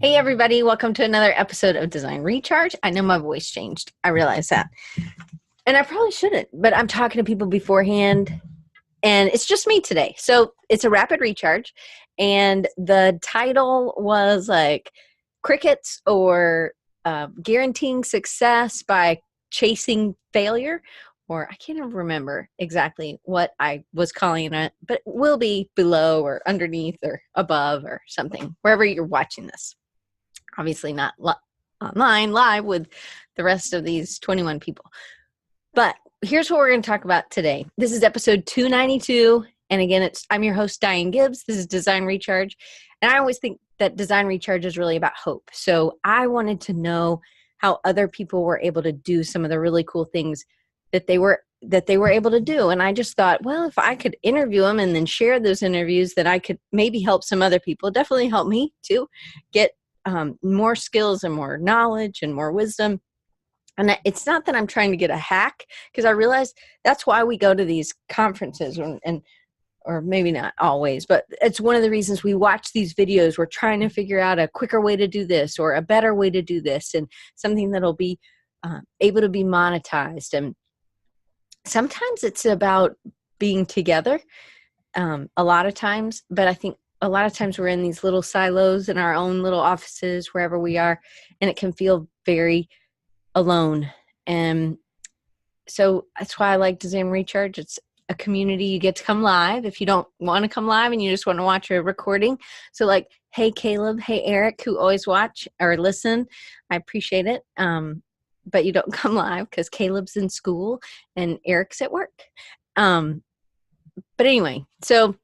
Hey everybody, welcome to another episode of Design Recharge. I know my voice changed. I realize that. And I probably shouldn't, but I'm talking to people beforehand and it's just me today. So it's a rapid recharge and the title was like crickets or guaranteeing success by chasing failure. Or I can't even remember exactly what I was calling it, but it will be below or underneath or above or something, wherever you're watching this. Obviously not online live with the rest of these 21 people. But here's what we're going to talk about today. This is episode 292. And again, I'm your host, Diane Gibbs. This is Design Recharge. And I always think that Design Recharge is really about hope. So I wanted to know how other people were able to do some of the really cool things that they were able to do. And I just thought, well, if I could interview them and then share those interviews, that I could maybe help some other people. Definitely help me too get more skills and more knowledge and more wisdom. And it's not that I'm trying to get a hack, because I realize that's why we go to these conferences or maybe not always, but it's one of the reasons we watch these videos. We're trying to figure out a quicker way to do this or a better way to do this and something that'll be able to be monetized. And sometimes it's about being together a lot of times, but I think a lot of times we're in these little silos in our own little offices, wherever we are, and it can feel very alone. And so that's why I like Design Recharge. It's a community. You get to come live if you don't want to come live and you just want to watch a recording. So like, hey, Caleb, hey, Eric, who always watch or listen, I appreciate it. But you don't come live because Caleb's in school and Eric's at work. But anyway, so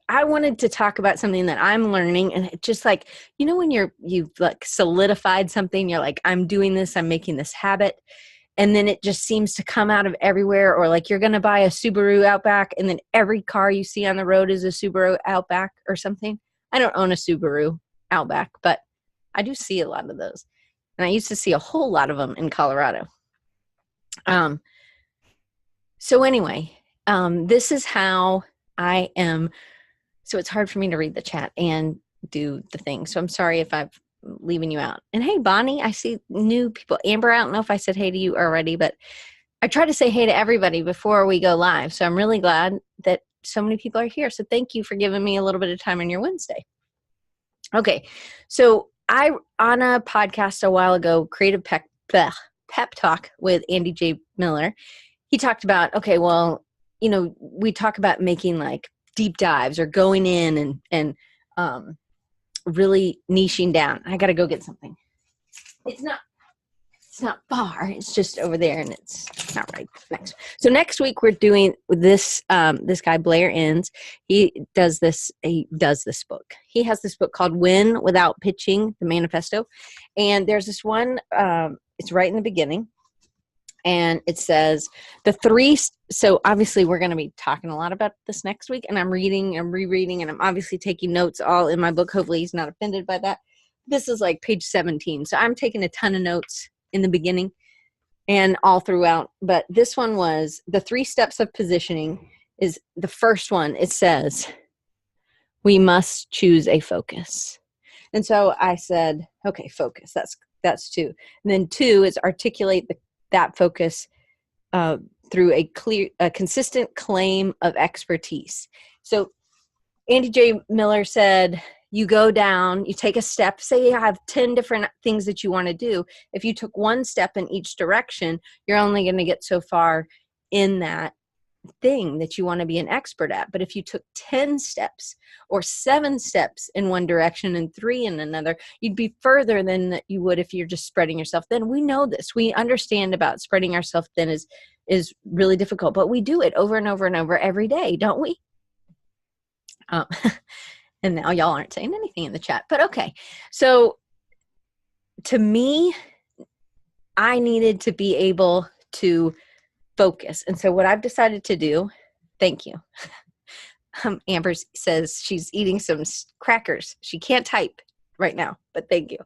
I wanted to talk about something that I'm learning, and it just like, you know, when you've like solidified something, you're like, I'm doing this, I'm making this habit, and then it just seems to come out of everywhere. Or like you're going to buy a Subaru Outback and then every car you see on the road is a Subaru Outback or something. I don't own a Subaru Outback, but I do see a lot of those. And I used to see a whole lot of them in Colorado. So anyway, this is how I am. So it's hard for me to read the chat and do the thing. So I'm sorry if I'm leaving you out. And hey, Bonnie, I see new people. Amber, I don't know if I said hey to you already, but I try to say hey to everybody before we go live. So I'm really glad that so many people are here. So thank you for giving me a little bit of time on your Wednesday. Okay. So I, on a podcast a while ago, Creative Pep Talk with Andy J. Miller, he talked about, okay, well, you know, we talk about making like deep dives or going in and really niching down. I got to go get something. It's not far. It's just over there and it's not right next. So next week we're doing this, this guy, Blair Enns. He does this book. He has this book called Win Without Pitching, the Manifesto. And there's this one, it's right in the beginning. And it says so obviously we're going to be talking a lot about this next week, and I'm reading and rereading, and I'm obviously taking notes all in my book. Hopefully he's not offended by that. This is like page 17. So I'm taking a ton of notes in the beginning and all throughout. But this one was the 3 steps of positioning is the first one. It says, we must choose a focus. And so I said, okay, focus, that's 2. And then 2 is articulate that focus through a consistent claim of expertise. So Andy J. Miller said, you go down, you take a step, say you have 10 different things that you want to do. If you took 1 step in each direction, you're only going to get so far in that thing that you want to be an expert at. But if you took 10 steps or 7 steps in one direction and 3 in another, you'd be further than you would if you're just spreading yourself thin. We know this. We understand about spreading ourselves thin is really difficult, but we do it over and over and over every day, don't we? And now y'all aren't saying anything in the chat, but okay. So to me, I needed to be able to focus. And so what I've decided to do, thank you. Amber says she's eating some crackers. She can't type right now, but thank you.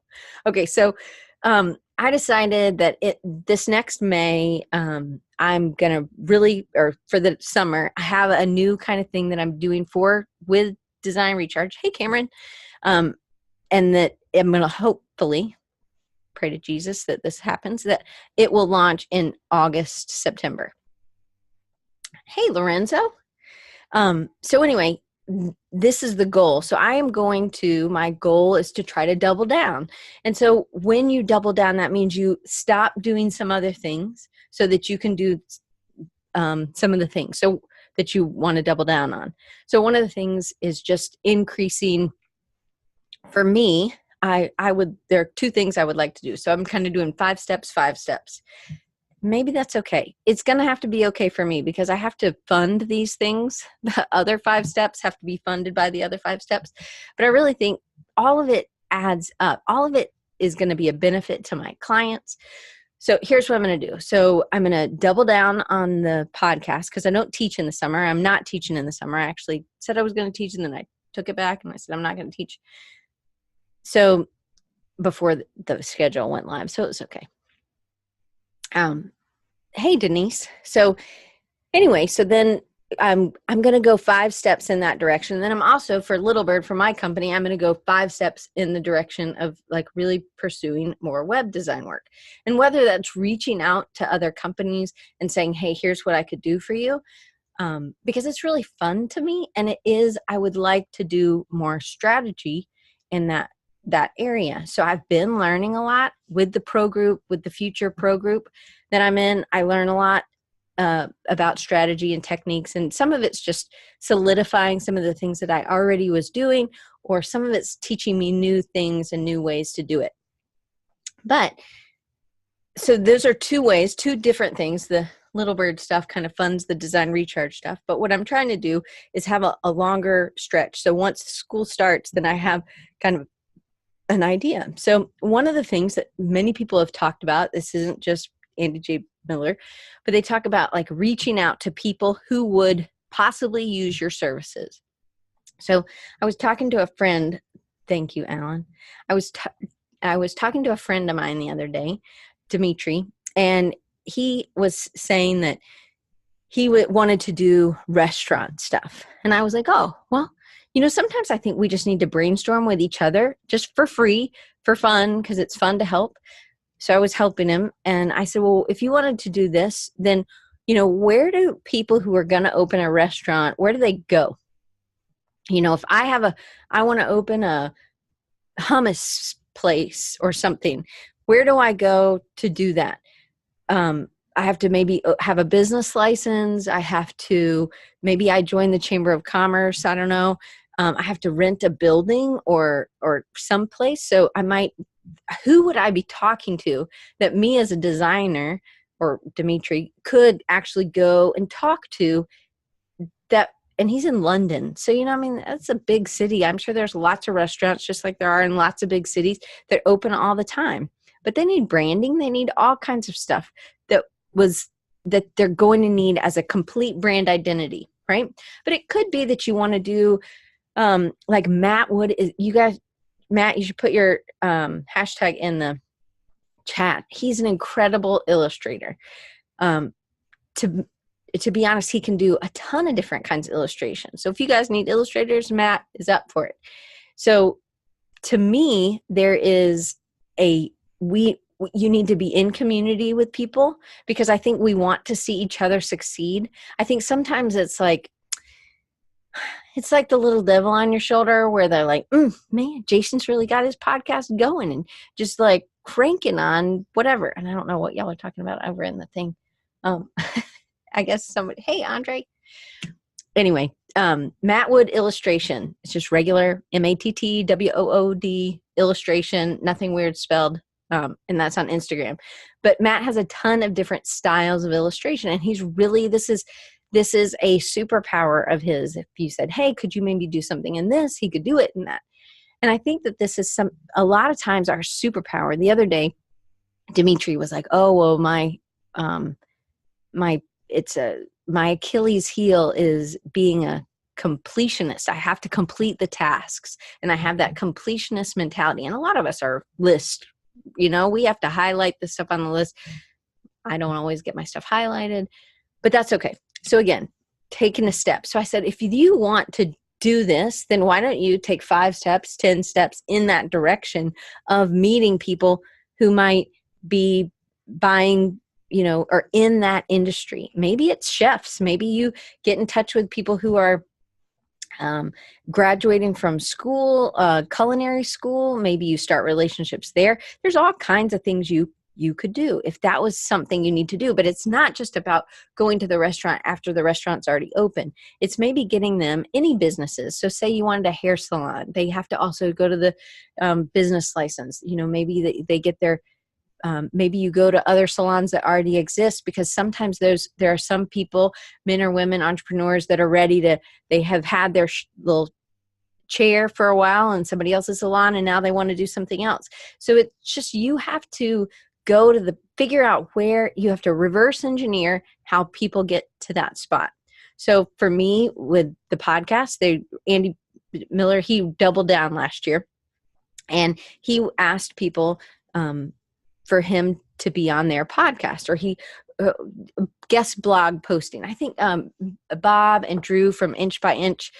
Okay. So, I decided that this next May, I'm going to really, or for the summer, I have a new kind of thing that I'm doing with Design Recharge. Hey, Cameron. And that am going to hopefully pray to Jesus that this happens, that it will launch in August, September. Hey, Lorenzo. So anyway, this is the goal. So my goal is to try to double down. And so when you double down, that means you stop doing some other things so that you can do some of the things so that you want to double down on. So one of the things is just increasing. For me, there are 2 things I would like to do. So I'm kind of doing 5 steps. Maybe that's okay. It's going to have to be okay for me because I have to fund these things. The other 5 steps have to be funded by the other 5 steps. But I really think all of it adds up. All of it is going to be a benefit to my clients. So here's what I'm going to do. So I'm going to double down on the podcast because I don't teach in the summer. I'm not teaching in the summer. I actually said I was going to teach and then I took it back and I said I'm not going to teach. So before the schedule went live, so it was okay. Hey, Denise. So anyway, so then I'm going to go 5 steps in that direction. And then I'm also, for Little Bird, for my company, I'm going to go 5 steps in the direction of like really pursuing more web design work. And whether that's reaching out to other companies and saying, hey, here's what I could do for you. Because it's really fun to me. And I would like to do more strategy in that area. So I've been learning a lot with the pro group, with the future pro group that I'm in. I learn a lot about strategy and techniques, and some of it's just solidifying some of the things that I already was doing, or some of it's teaching me new things and new ways to do it. But so those are 2 ways, 2 different things. The Little Bird stuff kind of funds the Design Recharge stuff. But what I'm trying to do is have a longer stretch. So once school starts, then I have kind of an idea. So one of the things that many people have talked about, this isn't just Andy J. Miller, but they talk about like reaching out to people who would possibly use your services. So I was talking to a friend. Thank you, Alan. I was talking to a friend of mine the other day, Dimitri, and he was saying that he wanted to do restaurant stuff. And I was like, oh, well, sometimes I think we just need to brainstorm with each other just for free, for fun, because it's fun to help. So I was helping him. And I said, well, if you wanted to do this, then, where do people who are going to open a restaurant, where do they go? If I want to open a hummus place or something, where do I go to do that? I have to maybe have a business license. Maybe I join the Chamber of Commerce. I don't know. I have to rent a building or someplace. So who would I be talking to that me as a designer or Dimitri could actually go and talk to that? And he's in London. So, that's a big city. I'm sure there's lots of restaurants just like there are in lots of big cities that open all the time. But they need branding. They need all kinds of stuff that they're going to need as a complete brand identity, right? But it could be that you want to do like Matt would. Matt, you should put your hashtag in the chat. He's an incredible illustrator. To be honest, he can do a ton of different kinds of illustrations. So if you guys need illustrators, Matt is up for it. So to me, there is you need to be in community with people because I think we want to see each other succeed. I think sometimes it's like the little devil on your shoulder where they're like, man, Jason's really got his podcast going and just like cranking on whatever. And I don't know what y'all are talking about over in the thing. I guess somebody, hey, Andre. Anyway, Matt Wood illustration. It's just regular MATTWOOD illustration, nothing weird spelled. And that's on Instagram. But Matt has a ton of different styles of illustration. And he's really, this is a superpower of his. If you said, hey, could you maybe do something in this? He could do it in that. And I think that this is a lot of times our superpower. The other day, Dimitri was like, oh, well, my Achilles heel is being a completionist. I have to complete the tasks. And I have that completionist mentality. And a lot of us are list. We have to highlight the stuff on the list. I don't always get my stuff highlighted, but that's okay. So again, taking a step. So I said, if you want to do this, then why don't you take 5 steps, 10 steps in that direction of meeting people who might be buying, or in that industry. Maybe it's chefs. Maybe you get in touch with people who are graduating from school, culinary school. Maybe you start relationships there. There's all kinds of things you could do if that was something you need to do. But it's not just about going to the restaurant after the restaurant's already open. It's maybe getting them any businesses. So say you wanted a hair salon, they have to also go to the business license. Maybe they get their maybe you go to other salons that already exist, because sometimes there are some people, men or women, entrepreneurs, that are ready to, they have had their little chair for a while in somebody else's salon, and now they want to do something else. So it's just, you have to go to figure out where you have to reverse engineer how people get to that spot. So for me with the podcast, Andy Miller, he doubled down last year, and he asked people, for him to be on their podcast, or he guest blog posting. I think Bob and Drew from Inch by Inch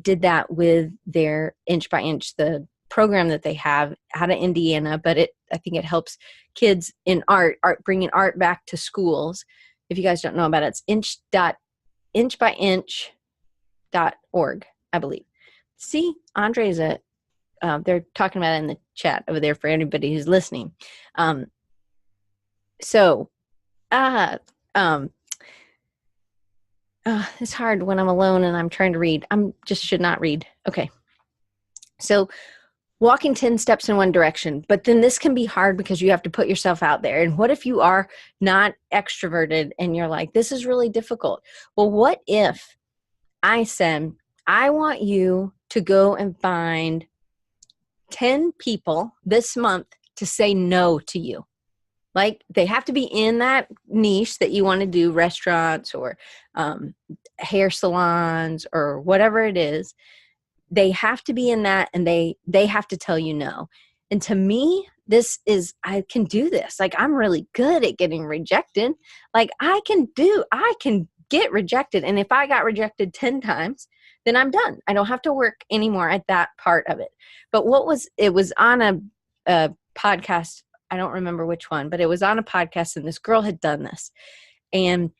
did that with their Inch by Inch, the program that they have out of Indiana, but I think it helps kids in art, bringing art back to schools. If you guys don't know about it, it's inchbyinch.org, I believe. See, Andre's they're talking about it in the chat over there for anybody who's listening. It's hard when I'm alone and I'm trying to read. Should not read. Okay. So walking 10 steps in one direction, but then this can be hard because you have to put yourself out there. And what if you are not extroverted and you're like, this is really difficult? Well, what if I said, I want you to go and find 10 people this month to say no to you. Like, they have to be in that niche that you want to do, restaurants or hair salons or whatever it is. They have to be in that, and they have to tell you no. And to me, I can do this. Like, I'm really good at getting rejected. Like, I can get rejected. And if I got rejected 10 times, then I'm done. I don't have to work anymore at that part of it. But it was on a podcast. I don't remember which one, but it was on a podcast, and this girl had done this. And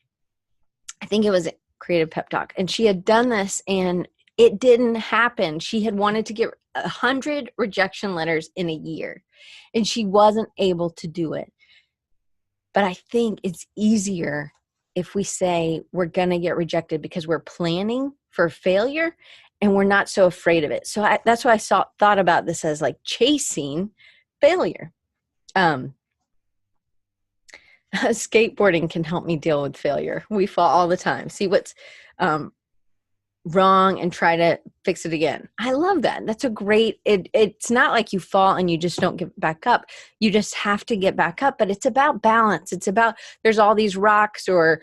I think it was a Creative Pep Talk. And she had done this, and it didn't happen. She had wanted to get 100 rejection letters in a year, and she wasn't able to do it. But I think it's easier if we say we're going to get rejected because we're planning for failure and we're not so afraid of it. So that's why I thought about this as like chasing failure. Skateboarding can help me deal with failure. We fall all the time. See what's wrong and try to fix it again. I love that. That's a great, it's not like you fall and you just don't get back up. You just have to get back up, but it's about balance. It's about, there's all these rocks or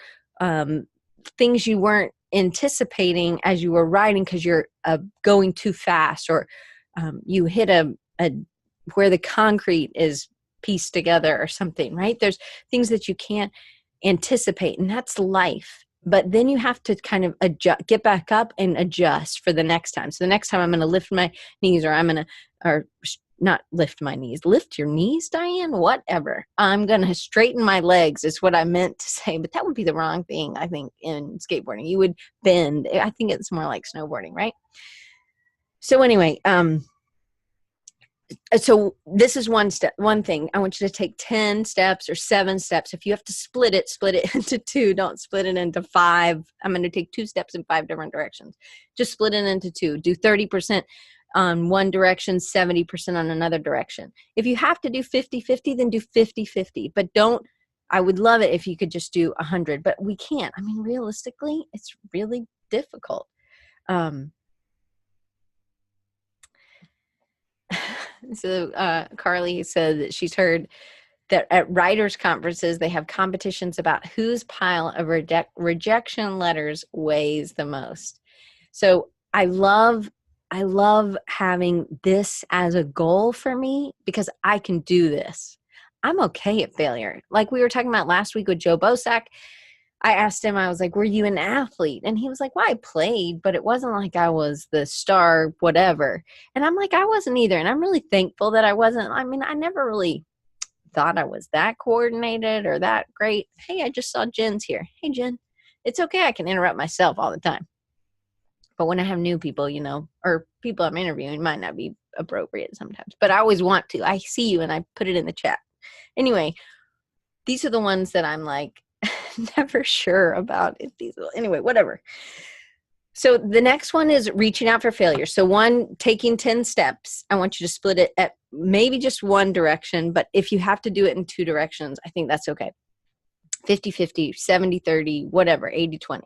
things you weren't anticipating as you were riding because you're going too fast, or you hit a where the concrete is pieced together or something, right? There's things that you can't anticipate, and that's life. But then you have to kind of get back up and adjust for the next time. So the next time I'm going to lift my knees, or not lift my knees, lift your knees, Diane, whatever. I'm going to straighten my legs is what I meant to say, but that would be the wrong thing. I think in skateboarding, you would bend. I think it's more like snowboarding, right? So anyway, so this is one thing. I want you to take 10 steps or 7 steps. If you have to split it into 2. Don't split it into 5. I'm going to take 2 steps in 5 different directions. Just split it into 2. Do 30% on one direction, 70% on another direction. If you have to do 50-50, then do 50-50. But I would love it if you could just do 100, but we can't. I mean, realistically, it's really difficult. So Carly said that she's heard that at writers' conferences, they have competitions about whose pile of rejection letters weighs the most. So I love having this as a goal for me because I can do this. I'm okay at failure. Like we were talking about last week with Joe Bosack, I asked him, I was like, were you an athlete? And he was like, well, I played, but it wasn't like I was the star, whatever. And I'm like, I wasn't either. And I'm really thankful that I wasn't. I mean, I never really thought I was that coordinated or that great. Hey, I just saw Jen's here. Hey, Jen, it's okay. I can interrupt myself all the time. But when I have new people, you know, or people I'm interviewing, it might not be appropriate sometimes. But I always want to. I see you and I put it in the chat. Anyway, these are the ones that I'm like, never sure about if these will, anyway, whatever. So the next one is reaching out for failure. So one, taking 10 steps. I want you to split it at maybe just one direction, but if you have to do it in two directions, I think that's okay. 50-50, 70-30, whatever, 80-20.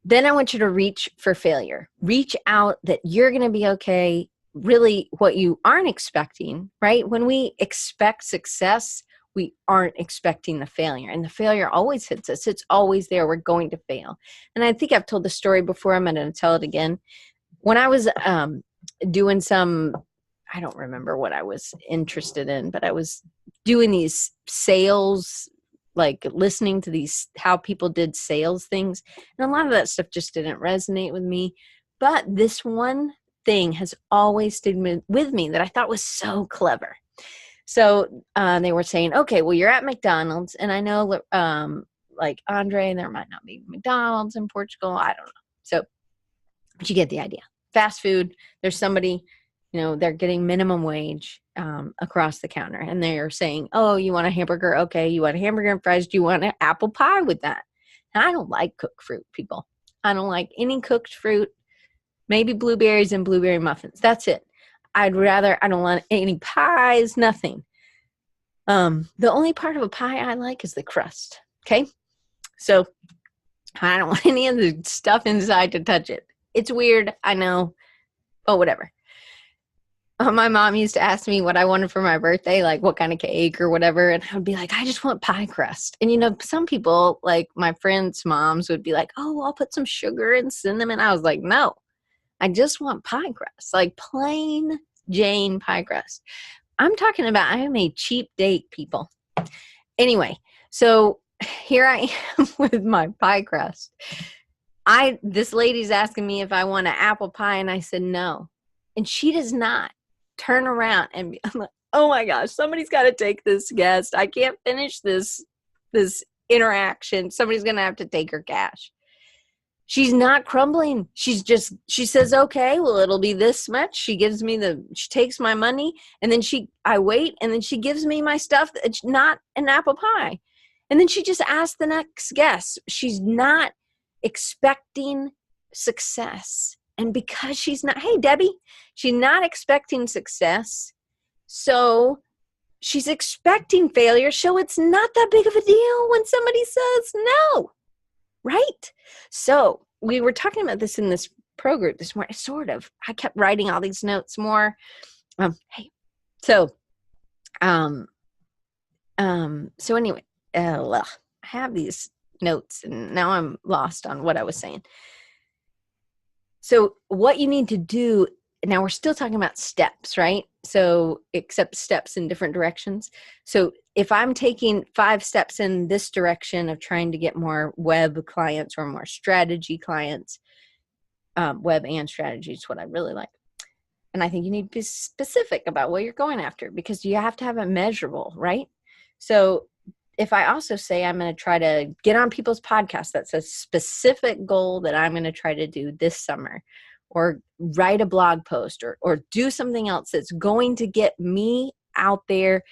Then I want you to reach for failure. Reach out that you're going to be okay. Really what you aren't expecting, right? When we expect success, we aren't expecting the failure, and the failure always hits us. It's always there. We're going to fail. And I think I've told the story before. I'm going to tell it again. When I was doing some, I don't remember what I was interested in, but I was doing these sales, like listening to these, how people did sales things. And a lot of that stuff just didn't resonate with me. But this one thing has always stayed with me that I thought was so clever. So they were saying, okay, well, you're at McDonald's, and I know like Andre, there might not be McDonald's in Portugal. I don't know. So, but you get the idea. Fast food, there's somebody, you know, they're getting minimum wage across the counter, and they're saying, oh, you want a hamburger? Okay, you want a hamburger and fries. Do you want an apple pie with that? And I don't like cooked fruit, people. I don't like any cooked fruit, maybe blueberries and blueberry muffins. That's it. I don't want any pies, nothing. The only part of a pie I like is the crust. Okay. So I don't want any of the stuff inside to touch it. It's weird. I know. Oh, whatever. My mom used to ask me what I wanted for my birthday, like what kind of cake or whatever. And I would be like, I just want pie crust. And, you know, some people, like my friends' moms would be like, oh, I'll put some sugar and cinnamon. I was like, no. I just want pie crust, like plain Jane pie crust. I'm talking about, I am a cheap date, people. Anyway, so here I am with my pie crust. This lady's asking me if I want an apple pie, and I said no. And she does not turn around and I'm like, oh my gosh, somebody's got to take this guest. I can't finish this interaction. Somebody's going to have to take her cash. She's not crumbling. She says, okay, well, it'll be this much. She takes my money, and then I wait, and then she gives me my stuff. It's not an apple pie. And then she just asks the next guest. She's not expecting success. And because hey, Debbie, she's not expecting success. So she's expecting failure. So it's not that big of a deal when somebody says no. Right? So we were talking about this in this pro group this morning, sort of. I kept writing all these notes more. So anyway, I have these notes, and now I'm lost on what I was saying. So what you need to do, now we're still talking about steps, right? So except steps in different directions. So if I'm taking 5 steps in this direction of trying to get more web clients or more strategy clients, web and strategy is what I really like. And I think you need to be specific about what you're going after, because you have to have it measurable, right? So if I also say I'm going to try to get on people's podcasts, that's a specific goal that I'm going to try to do this summer, or write a blog post, or do something else that's going to get me out there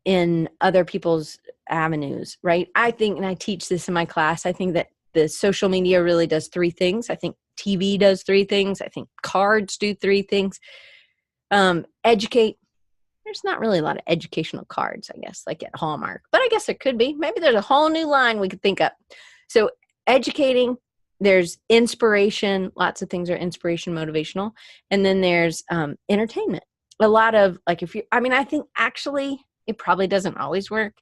in other people's avenues, right? I think, and I teach this in my class, I think that the social media really does 3 things. I think TV does 3 things. I think cards do 3 things. Educate. There's not really a lot of educational cards, I guess, like at Hallmark, but I guess there could be. Maybe there's a whole new line we could think up. So educating, there's inspiration. Lots of things are inspiration, motivational. And then there's entertainment. A lot of, like, I think actually it probably doesn't always work,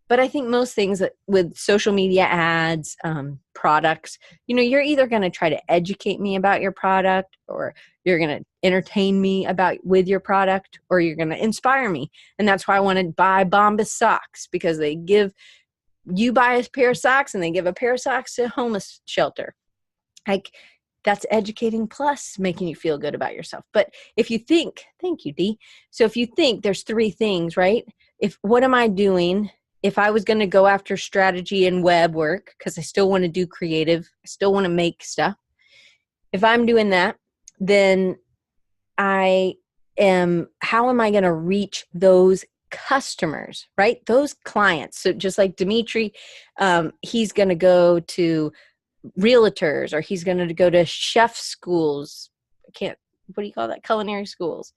but I think most things that with social media ads, products, you're either going to try to educate me about your product, or you're going to entertain me with your product, or you're going to inspire me. And that's why I want to buy Bombas socks, because they give you buy a pair of socks and they give a pair of socks to a homeless shelter. Like, that's educating plus making you feel good about yourself. But if you think, thank you, Dee. So if you think there's 3 things, right? What am I doing? If I was going to go after strategy and web work, because I still want to do creative, I still want to make stuff. If I'm doing that, then how am I going to reach those customers, right? Those clients. So just like Dimitri, he's going to go to realtors, or he's going to go to chef schools. What do you call that? Culinary schools.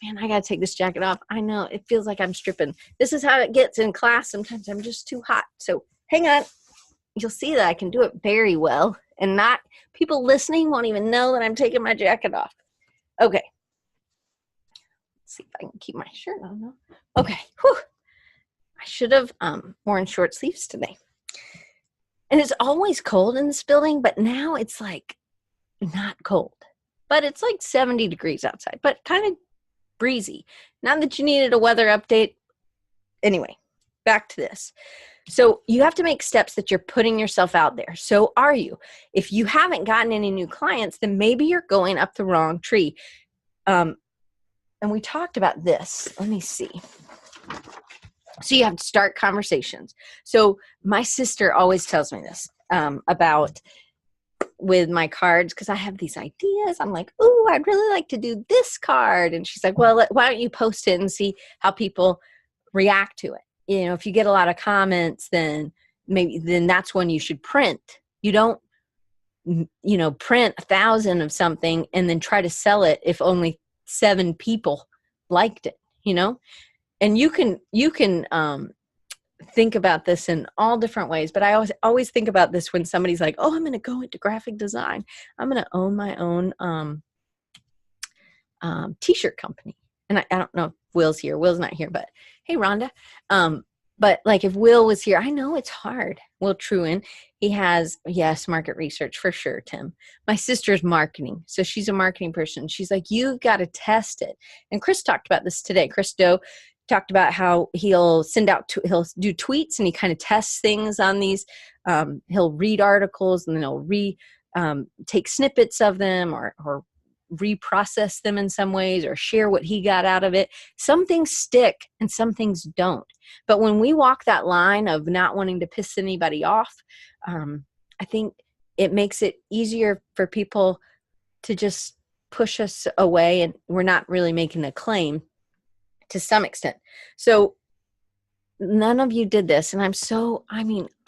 Man, I got to take this jacket off. I know it feels like I'm stripping. This is how it gets in class. Sometimes I'm just too hot. So hang on. You'll see that I can do it very well, and not people listening won't even know that I'm taking my jacket off. Okay. Let's see if I can keep my shirt on now. Okay. Whew. I should have worn short sleeves today. And it's always cold in this building, but now it's like not cold. But it's like 70 degrees outside, but kind of breezy. Not that you needed a weather update. Anyway, back to this. So you have to make steps that you're putting yourself out there. So are you? If you haven't gotten any new clients, then maybe you're going up the wrong tree. And we talked about this. Let me see. So you have to start conversations. So my sister always tells me this about with my cards, because I have these ideas. I'm like, ooh, I'd really like to do this card. And she's like, well, why don't you post it and see how people react to it? You know, if you get a lot of comments, then that's when you should print. You don't, print 1,000 of something and then try to sell it if only 7 people liked it, And you can think about this in all different ways, but I always think about this when somebody's like, oh, I'm going to go into graphic design. I'm going to own my own t-shirt company. And I don't know if Will's here. Will's not here, but hey, Rhonda. But like if Will was here, I know it's hard. Will Truen, he has, yes, market research for sure, Tim. My sister's marketing. So she's a marketing person. She's like, you've got to test it. And Chris talked about this today. Chris Doe talked about how he'll he'll do tweets and he kind of tests things on these. He'll read articles and then he'll take snippets of them or reprocess them in some ways or share what he got out of it. Some things stick and some things don't. But when we walk that line of not wanting to piss anybody off, I think it makes it easier for people to just push us away, and we're not really making a claim to some extent. So none of you did this, and I'm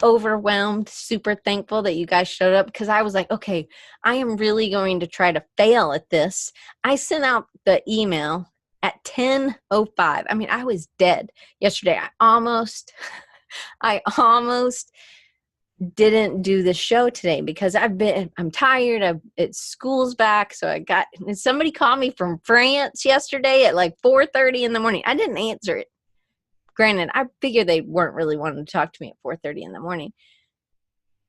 overwhelmed, super thankful that you guys showed up, because I was like, okay, I am really going to try to fail at this. I sent out the email at 10:05. I was dead yesterday. I almost didn't do the show today because I'm tired. It's school's back. So somebody called me from France yesterday at like 4:30 in the morning. I didn't answer it. Granted, I figured they weren't really wanting to talk to me at 4:30 in the morning.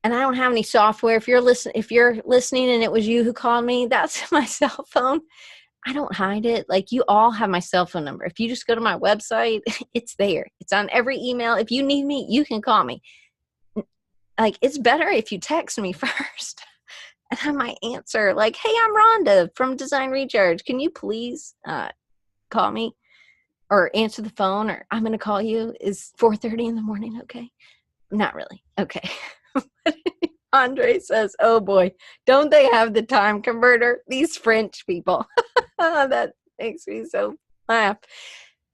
And I don't have any software. If you're listening and it was you who called me, that's my cell phone. I don't hide it. Like, you all have my cell phone number. If you just go to my website, it's there. It's on every email. If you need me, you can call me. Like, it's better if you text me first. And I might answer like, hey, I'm Rhonda from Design Recharge. Can you please call me or answer the phone, or I'm going to call you. Is 4:30 in the morning okay? Not really. Okay. Andre says, oh boy, don't they have the time converter? These French people. That makes me so laugh.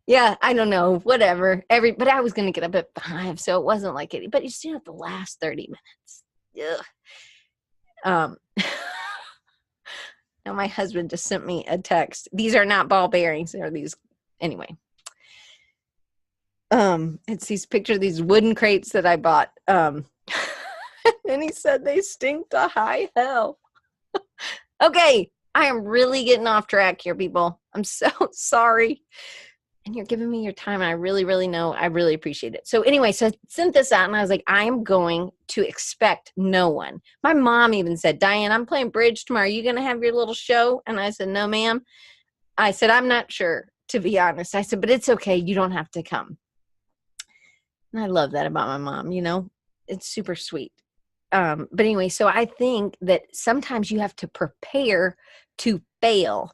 Yeah, I don't know, whatever. But I was going to get up at 5, so it wasn't like it. But you still have the last 30 minutes. Ugh. Now my husband just sent me a text. These are not ball bearings. They're these. Anyway. It's these pictures of these wooden crates that I bought. And he said they stink to high hell. Okay, I am really getting off track here, people. I'm so sorry. And you're giving me your time, and I really, really know. I really appreciate it. So anyway, so I sent this out, and I was like, I am going to expect no one. My mom even said, Diane, I'm playing bridge tomorrow. Are you going to have your little show? And I said, no, ma'am. I said, I'm not sure, to be honest. I said, but it's okay. You don't have to come. And I love that about my mom, it's super sweet. But anyway, so I think that sometimes you have to prepare to fail.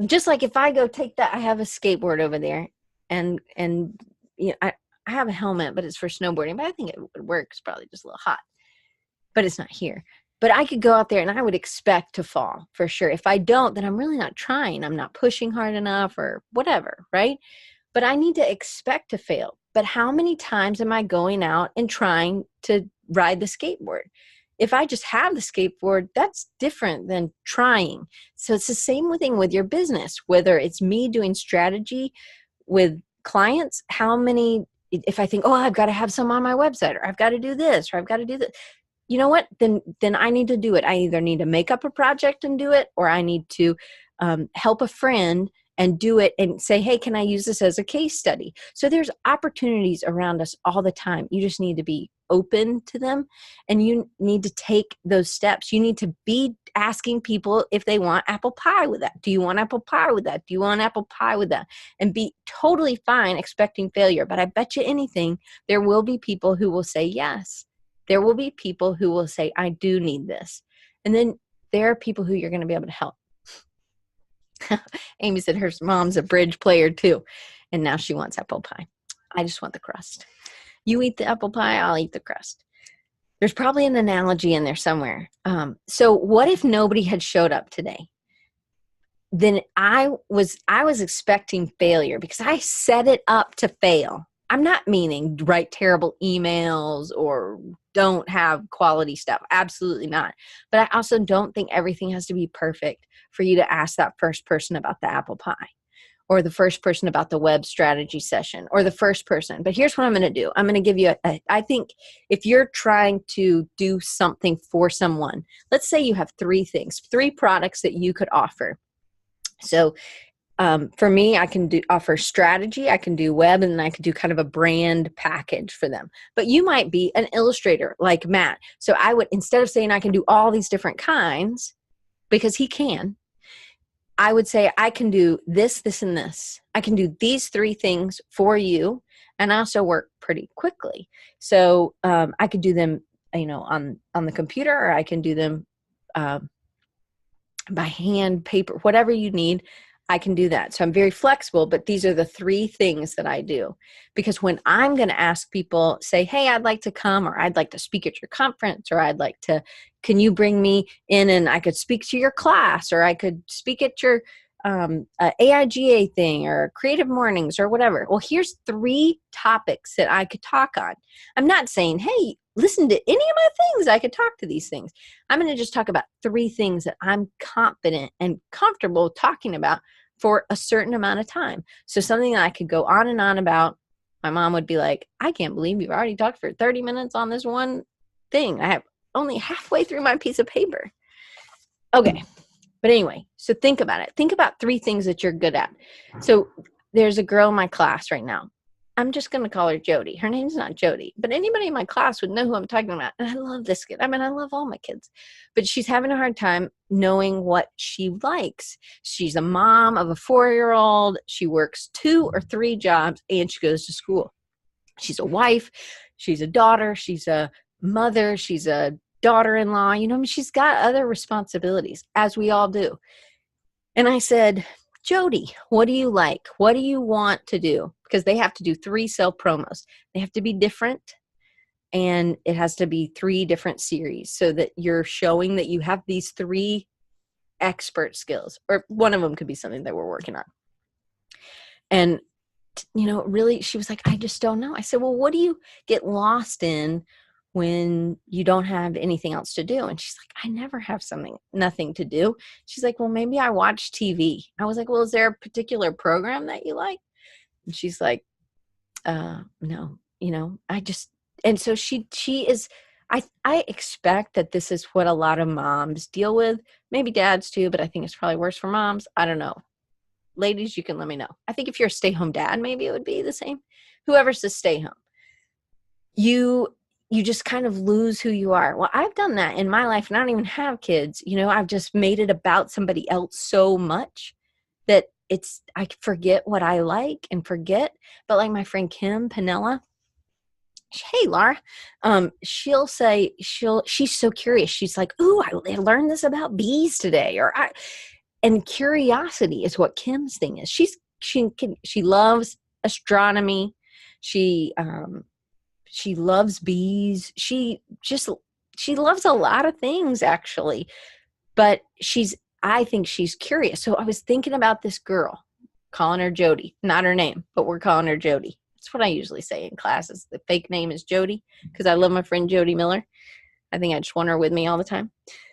Just like if I go take that, I have a skateboard over there, and you know, I have a helmet, but it's for snowboarding, but I think it would work. It's probably just a little hot, but it's not here. But I could go out there and I would expect to fall for sure. If I don't, then I'm really not trying. I'm not pushing hard enough or whatever, right? But I need to expect to fail. But how many times am I going out and trying to ride the skateboard? If I just have the skateboard, that's different than trying. So it's the same thing with your business, whether it's me doing strategy with clients, how many, if I think, oh, I've got to have some on my website, or I've got to do this, or I've got to do this, you know what, then I need to do it. I either need to make up a project and do it, or I need to help a friend and do it and say, hey, can I use this as a case study? So there's opportunities around us all the time. You just need to be open to them, and you need to take those steps. You need to be asking people if they want apple pie with that. Do you want apple pie with that? Do you want apple pie with that? And be totally fine expecting failure. But I bet you anything, there will be people who will say yes. There will be people who will say, I do need this. And then there are people who you're going to be able to help. Amy said her mom's a bridge player too, and now she wants apple pie. I just want the crust. You eat the apple pie, I'll eat the crust. There's probably an analogy in there somewhere. So what if nobody had showed up today? Then I was expecting failure because I set it up to fail. I'm not meaning write terrible emails or don't have quality stuff. Absolutely not. But I also don't think everything has to be perfect for you to ask that first person about the apple pie, or the first person about the web strategy session, or the first person. But here's what I'm going to do. I'm going to give you I think if you're trying to do something for someone, let's say you have 3 things, 3 products that you could offer. So for me, I can offer strategy, I can do web, and then I can do kind of a brand package for them. But you might be an illustrator like Matt. So I would, instead of saying I can do all these different kinds, because he can, I would say I can do this, this, and this. I can do these 3 things for you, and I also work pretty quickly. So I could do them, on the computer, or I can do them by hand, paper, whatever you need. I can do that. So I'm very flexible, but these are the 3 things that I do. Because when I'm going to ask people, say, hey, I'd like to come, or I'd like to speak at your conference, or can you bring me in and I could speak to your class, or I could speak at your AIGA thing, or creative mornings, or whatever. Well, here's 3 topics that I could talk on. I'm not saying, hey, listen to any of my things. I could talk to these things. I'm going to just talk about 3 things that I'm confident and comfortable talking about for a certain amount of time. So something that I could go on and on about. My mom would be like, I can't believe you've already talked for 30 minutes on this one thing. I have only halfway through my piece of paper. Okay. But anyway, so think about it. Think about 3 things that you're good at. So there's a girl in my class right now. I'm just going to call her Jody. Her name's not Jody, but anybody in my class would know who I'm talking about. And I love this kid. I mean, I love all my kids, but she's having a hard time knowing what she likes. She's a mom of a 4-year-old. She works 2 or 3 jobs, and she goes to school. She's a wife. She's a daughter. She's a mother. She's a daughter-in-law. She's got other responsibilities, as we all do. And I said, Jody, what do you like? What do you want to do? Because they have to do 3 self promos. They have to be different, and it has to be 3 different series, so that you're showing that you have these 3 expert skills, or one of them could be something that we're working on. And, really, she was like, I just don't know. I said, well, what do you get lost in when you don't have anything else to do? And she's like, I never have nothing to do. She's like, well, maybe I watch TV. I was like, well, is there a particular program that you like? And she's like, no, and so she is, I expect that this is what a lot of moms deal with, maybe dads too, but I think it's probably worse for moms. I don't know. Ladies, you can let me know. I think if you're a stay-home dad, maybe it would be the same. Whoever's to stay home. You just kind of lose who you are. Well, I've done that in my life, and I don't even have kids. I've just made it about somebody else so much that I forget what I like and forget. But like my friend Kim Panella, hey, Laura, she'll say, she's so curious. She's like, ooh, I learned this about bees today. And curiosity is what Kim's thing is. She loves astronomy. She loves bees. She loves a lot of things, actually, but I think she's curious. So I was thinking about this girl, calling her Jody, not her name, but we're calling her Jody. That's what I usually say in classes. The fake name is Jody because I love my friend Jody Miller. I think I just want her with me all the time.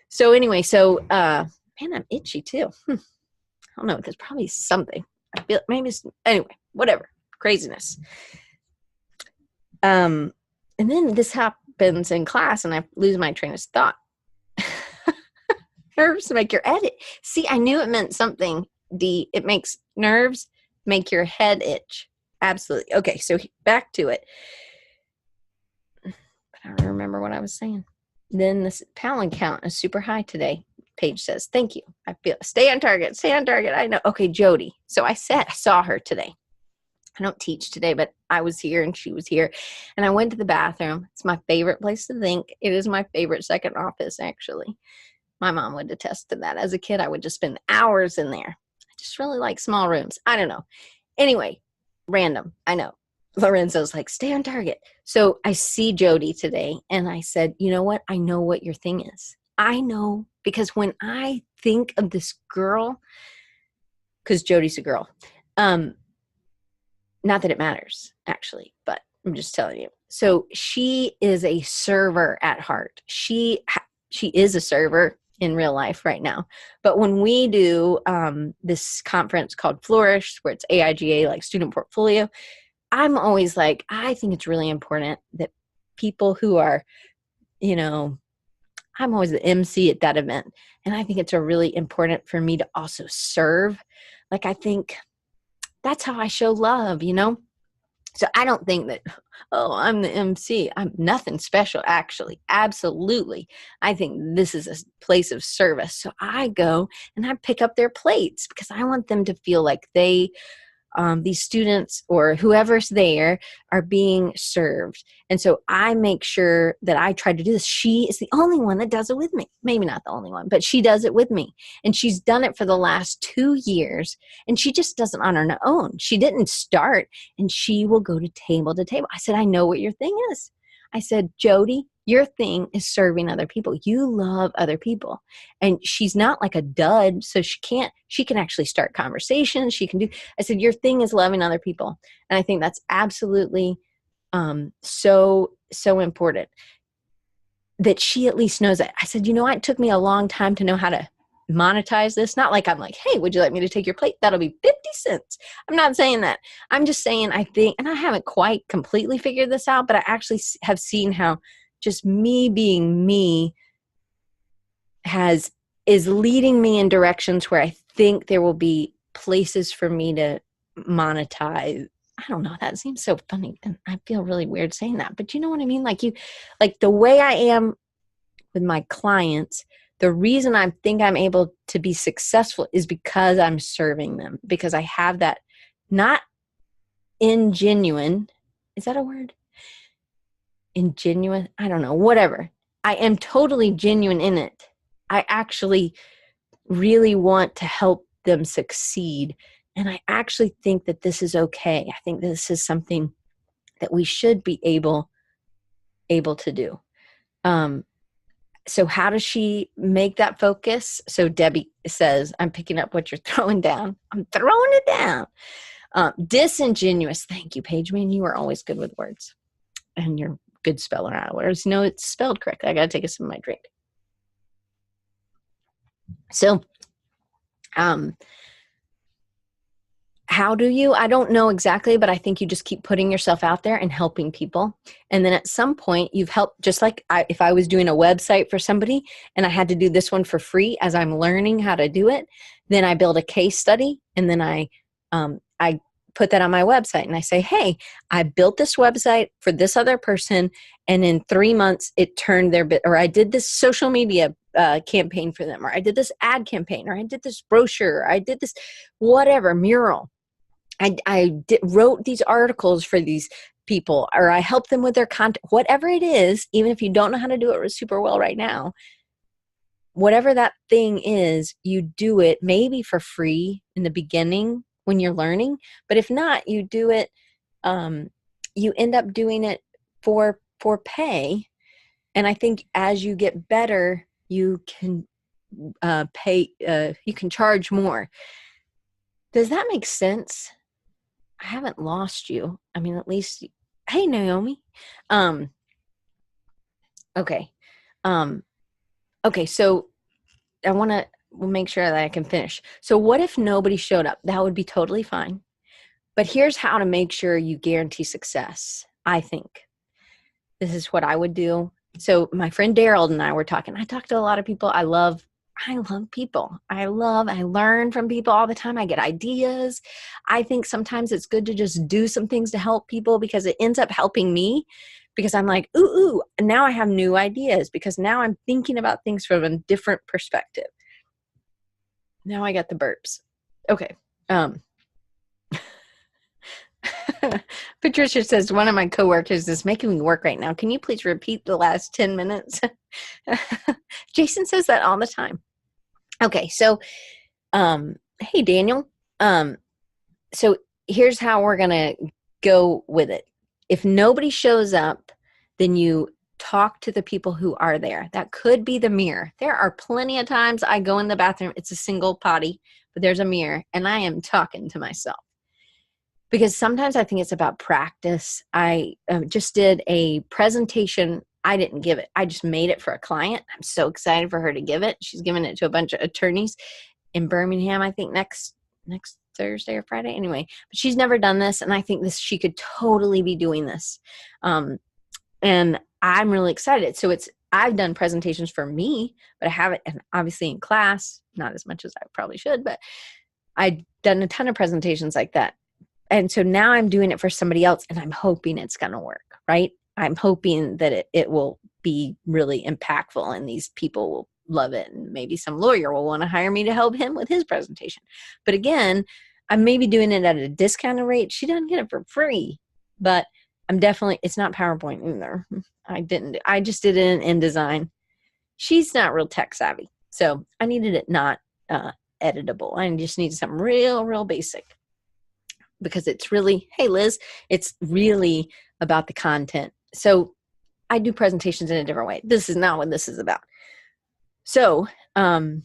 So anyway, man, I'm itchy too. I don't know. There's probably something. I feel anyway, whatever. Craziness. And then this happens in class and I lose my train of thought. Nerves make your head itch. See, I knew it meant something, D. It makes nerves make your head itch. Absolutely. Okay, so back to it. But I don't remember what I was saying. Then this pollen count is super high today. Paige says, thank you. I feel stay on target. I know. Okay, Jody. So I saw her today. I don't teach today, but I was here and she was here. And I went to the bathroom. It's my favorite place to think. It is my favorite second office, actually. My mom would attest to that. As a kid, I would just spend hours in there. I just really like small rooms. I don't know. Anyway, random. I know. Lorenzo's like, stay on target. So I see Jody today and I said, you know what? I know what your thing is. I know because when I think of this girl, because Jody's a girl, not that it matters actually, but I'm just telling you. So she is a server at heart. She is a server in real life right now. But when we do this conference called Flourish, where it's AIGA, like student portfolio, I'm always like, I think it's really important that people who are, I'm always the MC at that event. And I think it's really important for me to also serve. Like, I think that's how I show love, So I don't think that, I'm the MC. I'm nothing special, actually. Absolutely. I think this is a place of service. So I go and I pick up their plates because I want them to feel like these students or whoever's there are being served. And so I make sure that I try to do this. She is the only one that does it with me. Maybe not the only one, but she does it with me. And she's done it for the last 2 years. And she just does it on her own. She didn't start, and she will go to table to table. I said, I know what your thing is. I said, Jody, your thing is serving other people. You love other people. And she's not like a dud, so she can actually start conversations. I said, your thing is loving other people. And I think that's absolutely so important that she at least knows that. I said, it took me a long time to know how to monetize this. Not like I'm like, hey, would you like me to take your plate? That'll be 50 cents. I'm not saying that. I'm just saying I think, and I haven't quite completely figured this out, but I actually have seen how just me being me is leading me in directions where I think there will be places for me to monetize. I don't know. That seems so funny. And I feel really weird saying that, but you know what I mean? Like the way I am with my clients, the reason I think I'm able to be successful is because I'm serving them, because I have that not ingenuine. Is that a word? Ingenuine? I don't know. Whatever. I am totally genuine in it. I actually really want to help them succeed. And I actually think that this is okay. I think this is something that we should be able to do. So how does she make that focus? So Debbie says, I'm picking up what you're throwing down. I'm throwing it down. Disingenuous. Thank you, Paige. Man, you are always good with words. And you're a good speller out of words. No, it's spelled correctly. I got to take a sip of my drink. So, how do you? I don't know exactly, but I think you just keep putting yourself out there and helping people. And then at some point you've helped, just like if I was doing a website for somebody and I had to do this one for free as I'm learning how to do it, then I build a case study and then I put that on my website and I say, hey, I built this website for this other person and in 3 months it turned their bit, or I did this social media campaign for them, or I did this ad campaign, or I did this brochure, or I did this whatever mural. I wrote these articles for these people, or I help them with their content, whatever it is, even if you don't know how to do it super well right now, whatever that thing is, you do it maybe for free in the beginning when you're learning, but if not, you do it, you end up doing it for pay. And I think as you get better, you can you can charge more. Does that make sense? I haven't lost you. I mean, at least, hey, Naomi. Okay. Okay. So I want to make sure that I can finish. So what if nobody showed up? That would be totally fine. But here's how to make sure you guarantee success. I think this is what I would do. So my friend Daryl and I were talking. I talk to a lot of people. I love people. I learn from people all the time. I get ideas. I think sometimes it's good to just do some things to help people because it ends up helping me, because I'm like, ooh, now I have new ideas because now I'm thinking about things from a different perspective. Now I got the burps. Okay. Patricia says, one of my coworkers is making me work right now. Can you please repeat the last 10 minutes? Jason says that all the time. Okay. So, hey, Daniel. So here's how we're going to go with it. If nobody shows up, then you talk to the people who are there. That could be the mirror. There are plenty of times I go in the bathroom. It's a single potty, but there's a mirror and I am talking to myself. Because sometimes I think it's about practice. I just did a presentation. I didn't give it. I just made it for a client. I'm so excited for her to give it. She's giving it to a bunch of attorneys in Birmingham, I think next Thursday or Friday. Anyway, but she's never done this. And I think she could totally be doing this. And I'm really excited. So I've done presentations for me, but I haven't, and obviously in class, not as much as I probably should, but I've done a ton of presentations like that. And so now I'm doing it for somebody else and I'm hoping it's going to work, right? I'm hoping that it will be really impactful and these people will love it. And maybe some lawyer will want to hire me to help him with his presentation. But again, I'm maybe doing it at a discounted rate. She doesn't get it for free, but it's not PowerPoint either. I just did it in InDesign. She's not real tech savvy. So I needed it not editable. I just needed something real basic. Because it's really, hey Liz, it's really about the content. So I do presentations in a different way. This is not what this is about. So, man,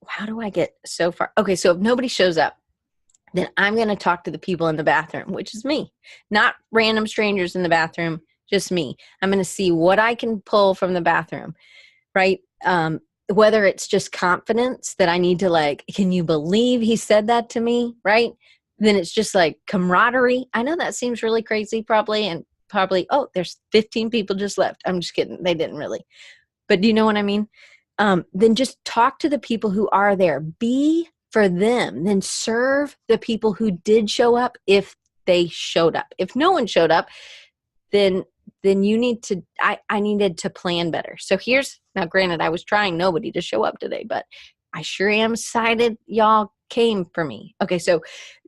how do I get so far? Okay, so if nobody shows up, then I'm going to talk to the people in the bathroom, which is me. Not random strangers in the bathroom, just me. I'm going to see what I can pull from the bathroom, right? Whether it's just confidence that I need to like, can you believe he said that to me, right? Then it's just like camaraderie. I know that seems really crazy probably, oh, there's 15 people just left. I'm just kidding. They didn't really. But do you know what I mean? Then just talk to the people who are there. Be for them. Then serve the people who did show up if they showed up. If no one showed up, then you need to, I needed to plan better. So now granted, I was trying nobody to show up today, but I sure am excited y'all came for me. Okay, so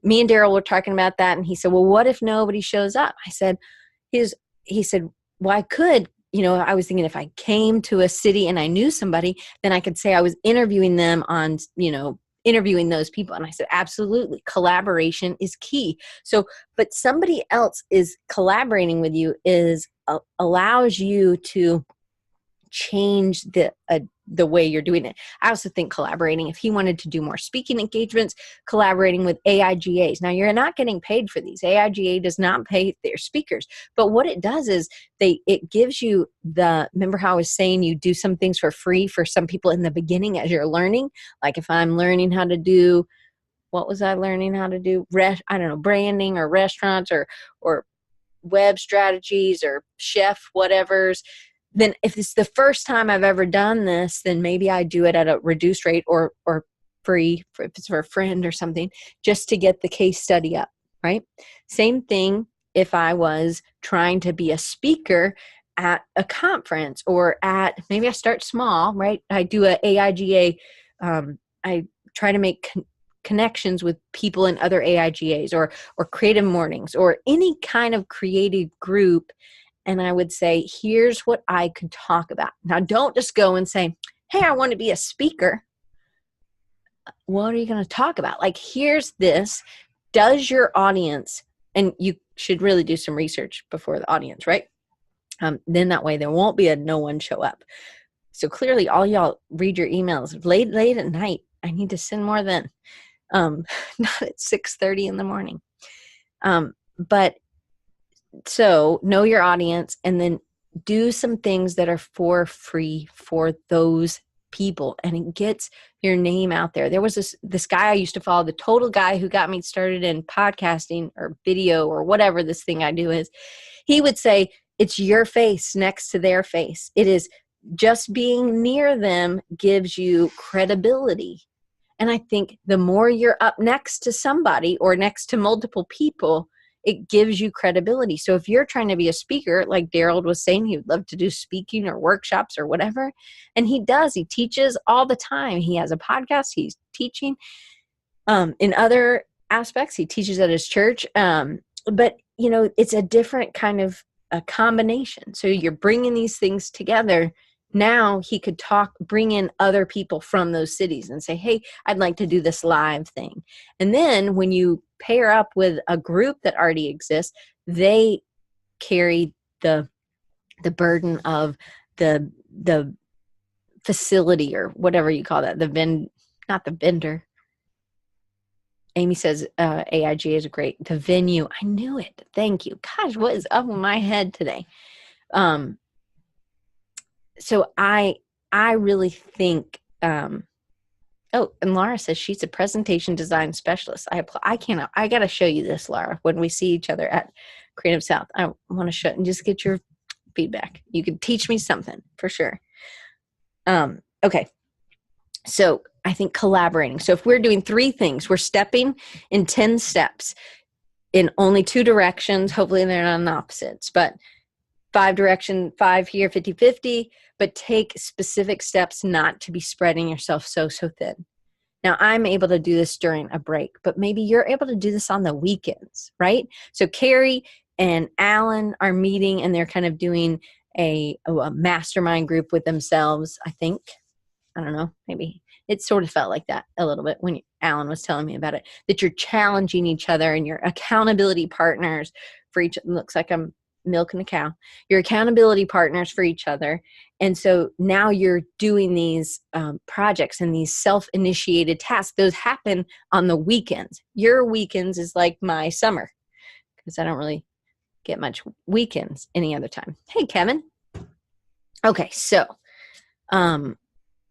me and Daryl were talking about that, and he said, well, what if nobody shows up? I said, he said, well, I could, I was thinking if I came to a city and I knew somebody, then I could say I was interviewing them on, interviewing those people. And I said, absolutely. Collaboration is key. So, but somebody else is collaborating with you allows you to change the way you're doing it. I also think collaborating, if he wanted to do more speaking engagements, collaborating with AIGAs. Now, you're not getting paid for these. AIGA does not pay their speakers. But what it does is it gives you remember how I was saying you do some things for free for some people in the beginning as you're learning? Like if I'm learning how to do, what was I learning how to do? I don't know, branding or restaurants or web strategies or chef whatevers. Then if it's the first time I've ever done this, then maybe I do it at a reduced rate or free if it's for a friend or something, just to get the case study up, right? Same thing if I was trying to be a speaker at a conference or maybe I start small, right? I do a AIGA. I try to make connections with people in other AIGAs or creative mornings or any kind of creative group. And I would say, here's what I could talk about. Now, don't just go and say, hey, I want to be a speaker. What are you going to talk about? Like, here's this. Does your audience, and you should really do some research before the audience, right? Then that way there won't be a no one show up. So clearly all y'all read your emails late at night. I need to send more then. Not at 6:30 in the morning. But so know your audience and then do some things that are for free for those people, and it gets your name out there. There was this guy I used to follow, the total guy who got me started in podcasting or video or whatever this thing I do is. He would say, it's your face next to their face. It is just being near them gives you credibility. And I think the more you're up next to somebody or next to multiple people, it gives you credibility. So if you're trying to be a speaker, like Daryl was saying, he would love to do speaking or workshops or whatever. And he does, he teaches all the time. He has a podcast, he's teaching. In other aspects, he teaches at his church. But, you know, it's a different kind of a combination. So you're bringing these things together. Now he could bring in other people from those cities and say, hey, I'd like to do this live thing. And then when you pair up with a group that already exists, they carry the burden of the facility or whatever you call that, not the vendor. Amy says AIGA is great. The venue. I knew it. Thank you. Gosh, what is up with my head today? So I really think, and Laura says she's a presentation design specialist. I got to show you this, Laura, when we see each other at Creative South. I want to show and just get your feedback. You can teach me something for sure. Okay. So I think collaborating. So if we're doing 3 things, we're stepping in 10 steps in only 2 directions. Hopefully they're not in opposites, but 5 direction, 5 here, 50-50, but take specific steps not to be spreading yourself so thin. Now I'm able to do this during a break, but maybe you're able to do this on the weekends, right? So Carrie and Alan are meeting and they're kind of doing a mastermind group with themselves, I think. I don't know, maybe it sort of felt like that a little bit when Alan was telling me about it, that you're challenging each other and you're accountability partners for each. It looks like I'm milking a cow. You're accountability partners for each other. And so now you're doing these projects and these self-initiated tasks. Those happen on the weekends. Your weekends is like my summer because I don't really get much weekends any other time. Hey, Kevin. Okay, so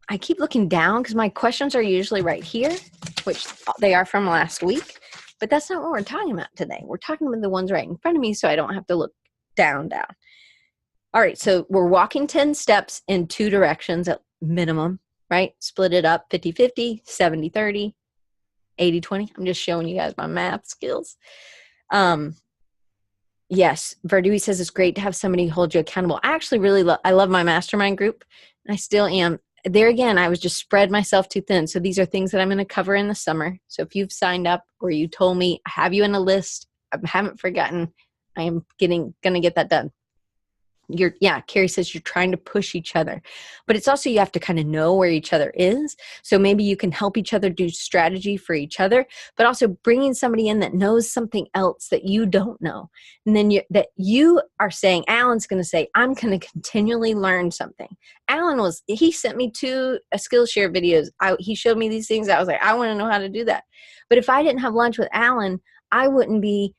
I keep looking down because my questions are usually right here, which they are from last week, but that's not what we're talking about today. We're talking about the ones right in front of me so I don't have to look down. All right, so we're walking 10 steps in 2 directions at minimum, right? Split it up 50-50, 70-30, 80-20. I'm just showing you guys my math skills. Yes, Verdui says it's great to have somebody hold you accountable. I actually really I love my mastermind group, and I still am. There again, I was just spread myself too thin. So these are things that I'm going to cover in the summer. So if you've signed up or you told me, I have you in a list, I haven't forgotten, I am going to get that done. Carrie says you're trying to push each other, but it's also, you have to kind of know where each other is. So maybe you can help each other do strategy for each other, but also bringing somebody in that knows something else that you don't know. And then you are saying, Alan's going to say, I'm going to continually learn something. He sent me 2 Skillshare videos. He showed me these things. I was like, I want to know how to do that. But if I didn't have lunch with Alan, I wouldn't be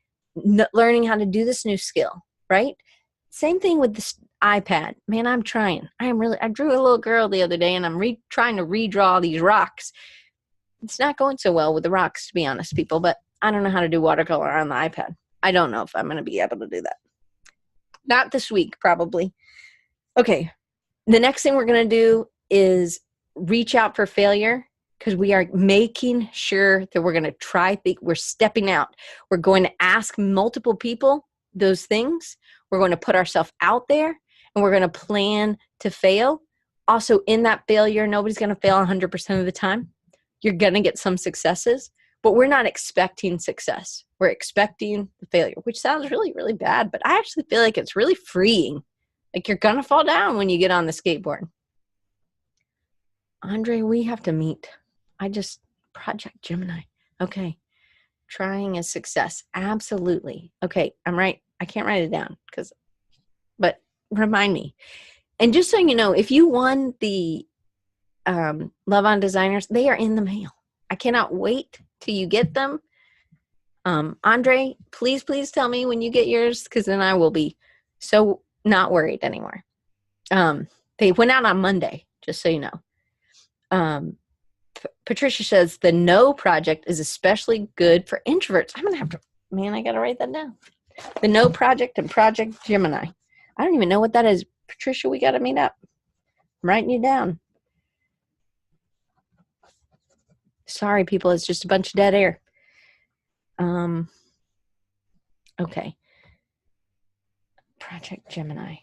learning how to do this new skill, right? Same thing with this iPad. Man, I'm trying. I drew a little girl the other day and I'm trying to redraw these rocks. It's not going so well with the rocks, to be honest, people, but I don't know how to do watercolor on the iPad. I don't know if I'm going to be able to do that. Not this week, probably. Okay. The next thing we're going to do is reach out for failure, because we are making sure that we're going to we're stepping out. We're going to ask multiple people those things. We're going to put ourselves out there and we're going to plan to fail. Also, in that failure, nobody's going to fail 100% of the time. You're going to get some successes. but we're not expecting success. We're expecting the failure, which sounds really, really bad, but I actually feel like it's really freeing. Like you're going to fall down when you get on the skateboard. Andre, we have to meet. Project Gemini. Okay. Trying is success. Absolutely. Okay. I'm right. I can't write it down but remind me. And just so you know, if you won the Love on Designers, they are in the mail. I cannot wait till you get them. Andre, please tell me when you get yours, because then I will be so not worried anymore. They went out on Monday, just so you know. Patricia says the No Project is especially good for introverts. I'm going to have to, I got to write that down. The No Project and Project Gemini. I don't even know what that is. Patricia, we got to meet up. I'm writing you down. Sorry, people. It's just a bunch of dead air. Okay. Project Gemini.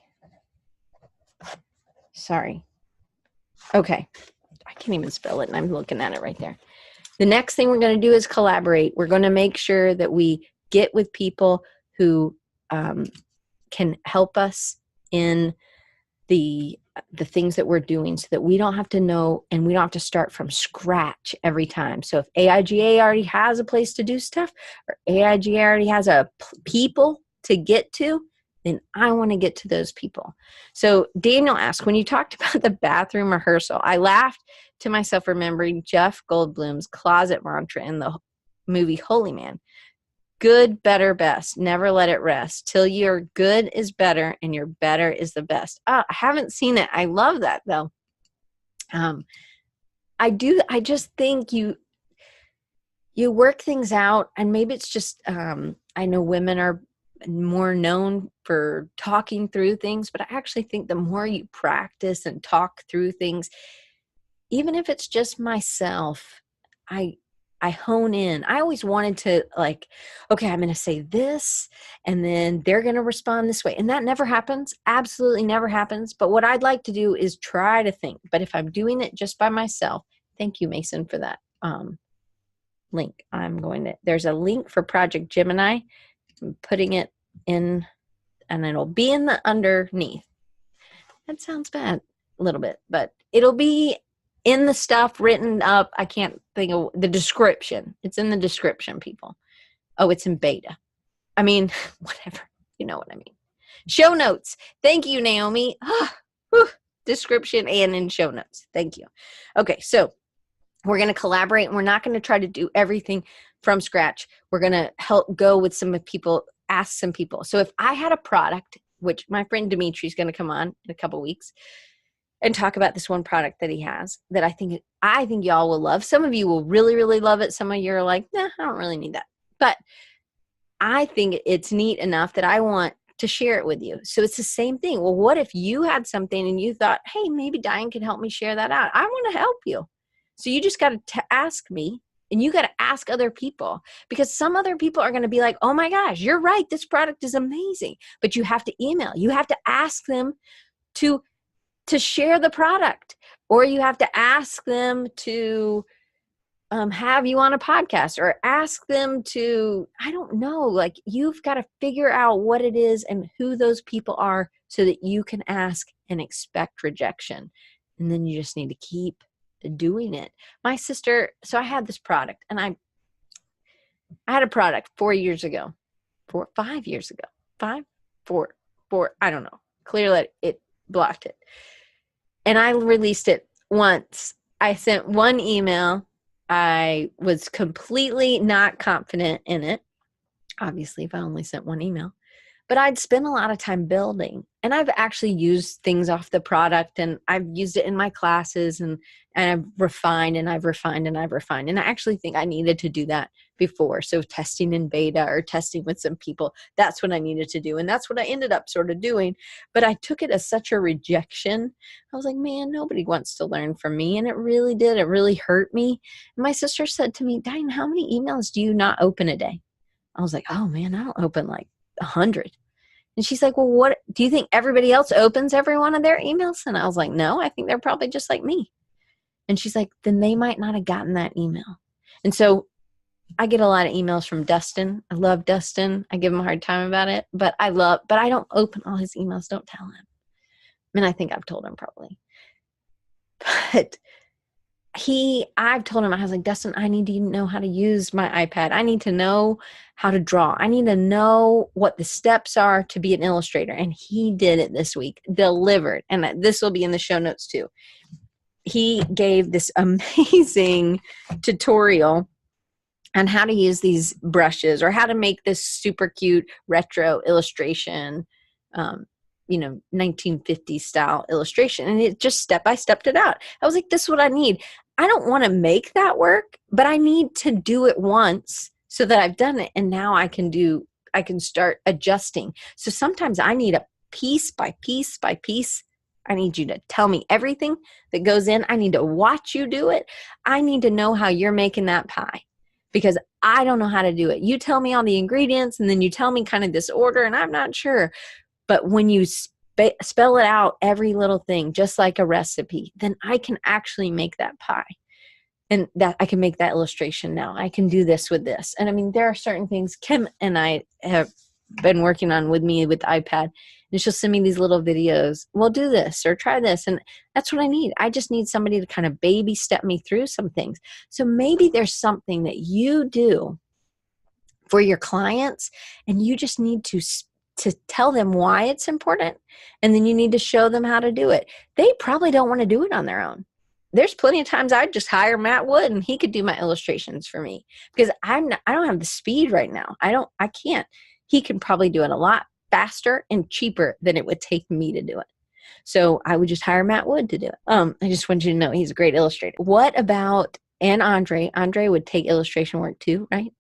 Sorry. Okay. I can't even spell it, and I'm looking at it right there. The next thing we're going to do is collaborate. We're going to make sure that we get with people who can help us in the things that we're doing, so that we don't have to know and we don't have to start from scratch every time. So if AIGA already has a place to do stuff, or AIGA already has people to get to, then I want to get to those people. So Daniel asked, when you talked about the bathroom rehearsal, I laughed to myself remembering Jeff Goldblum's closet mantra in the movie Holy Man. Good, better, best. Never let it rest. Till your good is better and your better is the best. I haven't seen it. I love that though. I just think you work things out, and maybe it's just, I know women are more known for talking through things, but I actually think the more you practice and talk through things, even if it's just myself, I hone in. I always wanted to okay, I'm going to say this and then they're going to respond this way. And that never happens. Absolutely never happens. But what I'd like to do is try to think. But if I'm doing it just by myself, thank you, Mason, for that link. There's a link for Project Gemini. I'm putting it in, and it'll be in the underneath. That sounds bad a little bit, but it'll be in the stuff written up. I can't think of the description. It's in the description, people. Oh, it's in beta. Whatever. You know what I mean. Show notes. Thank you, Naomi. Description and in show notes. Thank you. Okay, so we're going to collaborate, and we're not going to try to do everything from scratch. We're going to help go with some people, ask some people. So if I had a product, which my friend Dimitri's going to come on in a couple weeks and talk about this one product that he has that I think y'all will love. Some of you will really, really love it. Some of you are like, nah, I don't really need that. But I think it's neat enough that I want to share it with you. So it's the same thing. Well, what if you had something and you thought, hey, maybe Diane can help me share that out? I want to help you. So you just got to ask me, and you got to ask other people, because some other people are going to be like, oh my gosh, you're right. This product is amazing. But you have to email. You have to ask them to share the product, or you have to ask them to have you on a podcast, or ask them to, I don't know, you've got to figure out what it is and who those people are so that you can ask and expect rejection. And then you just need to keep doing it. My sister, so I had this product, and I had a product 5 years ago, I don't know. Clearly it blocked it. And I released it once. I sent one email. I was completely not confident in it. Obviously, if I only sent one email. But I'd spent a lot of time building. And I've actually used things off the product, and I've used it in my classes, and I've refined and I've refined and I've refined. And I actually think I needed to do that before. So testing in beta or testing with some people, that's what I needed to do. And that's what I ended up sort of doing. But I took it as such a rejection. I was like, man, nobody wants to learn from me. And it really did. It really hurt me. And my sister said to me, Diane, how many emails do you not open a day? I was like, oh man, I don't open 100. And she's like, well, what do you think everybody else opens every one of their emails? And I was like, no, I think they're probably just like me. And she's like, then they might not have gotten that email. And so I get a lot of emails from Dustin. I love Dustin. I give him a hard time about it, but I don't open all his emails. Don't tell him. I mean, I think I've told him probably. But I've told him, I was like, Dustin, I need to know how to use my iPad. I need to know how to draw. I need to know what the steps are to be an illustrator. And he did it this week, delivered. And this will be in the show notes too. He gave this amazing tutorial on how to use these brushes or how to make this super cute retro illustration, 1950s style illustration. And it just step by stepped it out. I was like, this is what I need. I don't want to make that work, but I need to do it once so that I've done it. And now I can start adjusting. So sometimes I need a piece by piece by piece. I need you to tell me everything that goes in. I need to watch you do it. I need to know how you're making that pie because I don't know how to do it. You tell me all the ingredients and then you tell me kind of this order and I'm not sure. But when you spell it out, every little thing, just like a recipe, then I can actually make that pie. And that I can make that illustration now. I can do this with this. And I mean, there are certain things Kim and I have been working on with me with the iPad. And she'll send me these little videos. We'll do this or try this. And that's what I need. I just need somebody to kind of baby step me through some things. So maybe there's something that you do for your clients and you just need to tell them why it's important. And then you need to show them how to do it. They probably don't want to do it on their own. There's plenty of times I'd just hire Matt Wood and he could do my illustrations for me because I don't have the speed right now. I can't. He can probably do it a lot faster and cheaper than it would take me to do it. So I would just hire Matt Wood to do it. I just want you to know he's a great illustrator. What about, and Andre would take illustration work too, right?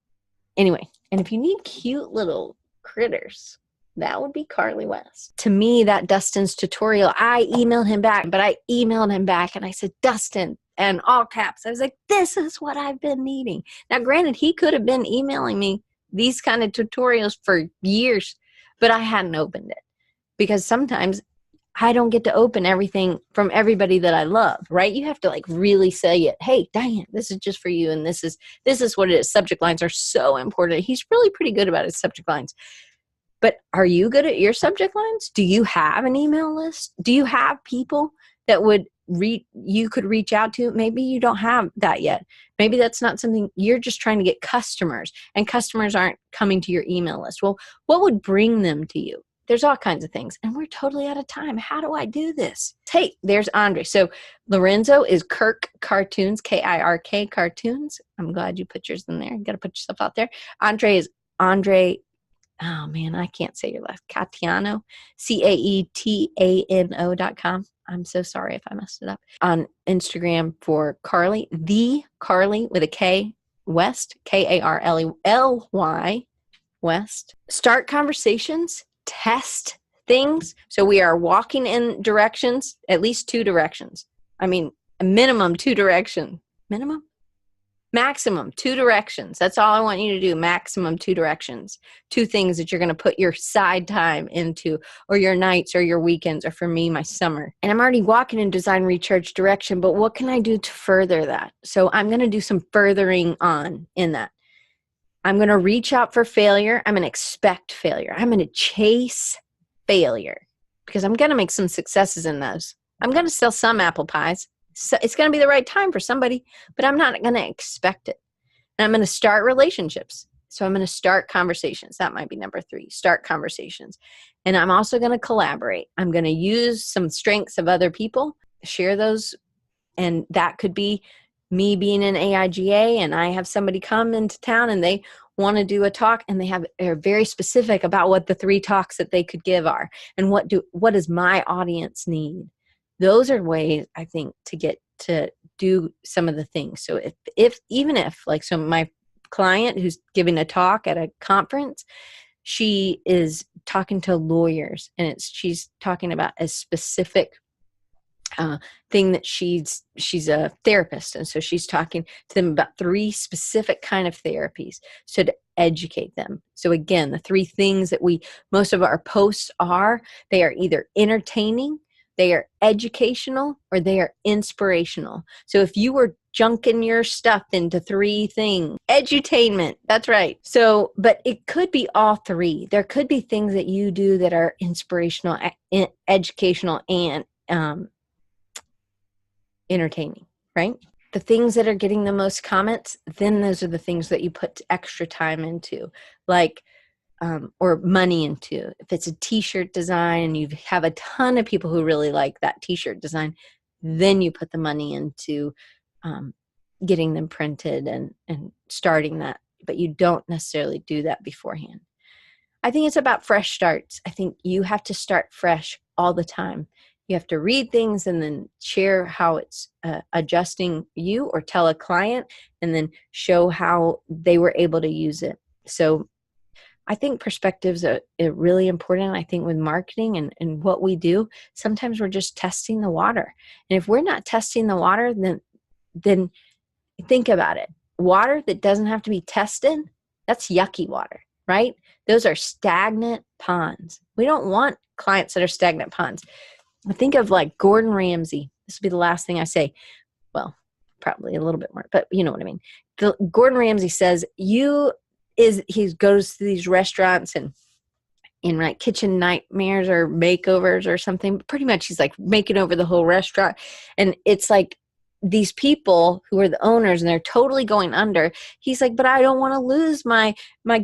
Anyway, and if you need cute little critters, that would be Carly West. To me, that Dustin's tutorial, I emailed him back and I said, Dustin, and all caps. I was like, this is what I've been needing. Now, granted, he could have been emailing me these kind of tutorials for years, but I hadn't opened it because sometimes I don't get to open everything from everybody that I love, right? You have to like really say it. Hey, Diane, this is just for you. And this is what it is. Subject lines are so important. He's really pretty good about his subject lines. But are you good at your subject lines? Do you have an email list? Do you have people that you could reach out to? Maybe you don't have that yet. Maybe that's not something you're just trying to get customers and customers aren't coming to your email list. Well, what would bring them to you? There's all kinds of things and we're totally out of time. How do I do this? Hey, there's Andre. So Lorenzo is Kirk Cartoons, Kirk Cartoons. I'm glad you put yours in there. You got to put yourself out there. Andre is Andre. Oh man, I can't say your last. Caetano, CAETANO.com. I'm so sorry if I messed it up. On Instagram for Carly, the Carly with a K, West, KARLY, West. Start conversations, test things. So we are walking in directions, at least 2 directions. I mean, a minimum 2 directions. Maximum 2 directions. That's all I want you to do. Maximum 2 directions. 2 things that you're going to put your side time into, or your nights or your weekends, or for me, my summer. And I'm already walking in Design Recharge direction, but what can I do to further that? So I'm going to do some furthering on in that. I'm going to reach out for failure. I'm going to expect failure. I'm going to chase failure because I'm going to make some successes in those. I'm going to sell some apple pies. So it's going to be the right time for somebody, but I'm not going to expect it. And I'm going to start relationships. So I'm going to start conversations. That might be number 3, start conversations. And I'm also going to collaborate. I'm going to use some strengths of other people, share those. And that could be me being in AIGA and I have somebody come into town and they want to do a talk and they're very specific about what the 3 talks that they could give are and what does my audience need. Those are ways I think to get to do some of the things. So if my client who's giving a talk at a conference, she is talking to lawyers and she's talking about a specific thing that she's a therapist. And so she's talking to them about 3 specific kind of therapies. So to educate them. So again, the 3 things that most of our posts they are either entertaining, They are educational or they are inspirational. So if you were junking your stuff into 3 things, edutainment, that's right. So, but it could be all 3. There could be things that you do that are inspirational, educational, and entertaining, right? The things that are getting the most comments, then those are the things that you put extra time into, like, or money into. If it's a t-shirt design and you have a ton of people who really like that t-shirt design, then you put the money into getting them printed and starting that, but you don't necessarily do that beforehand. I think it's about fresh starts. I think you have to start fresh all the time. You have to read things and then share how it's adjusting you, or tell a client and then show how they were able to use it. So I think perspectives are really important. I think with marketing and what we do, sometimes we're just testing the water. And if we're not testing the water, then think about it. Water that doesn't have to be tested, that's yucky water, right? Those are stagnant ponds. We don't want clients that are stagnant ponds. Think of like Gordon Ramsay. This will be the last thing I say. Well, probably a little bit more, but you know what I mean. Gordon Ramsay says he goes to these restaurants and in like kitchen nightmares or makeovers or something. Pretty much he's like making over the whole restaurant. And it's like these people who are the owners and they're totally going under. He's like, but I don't want to lose my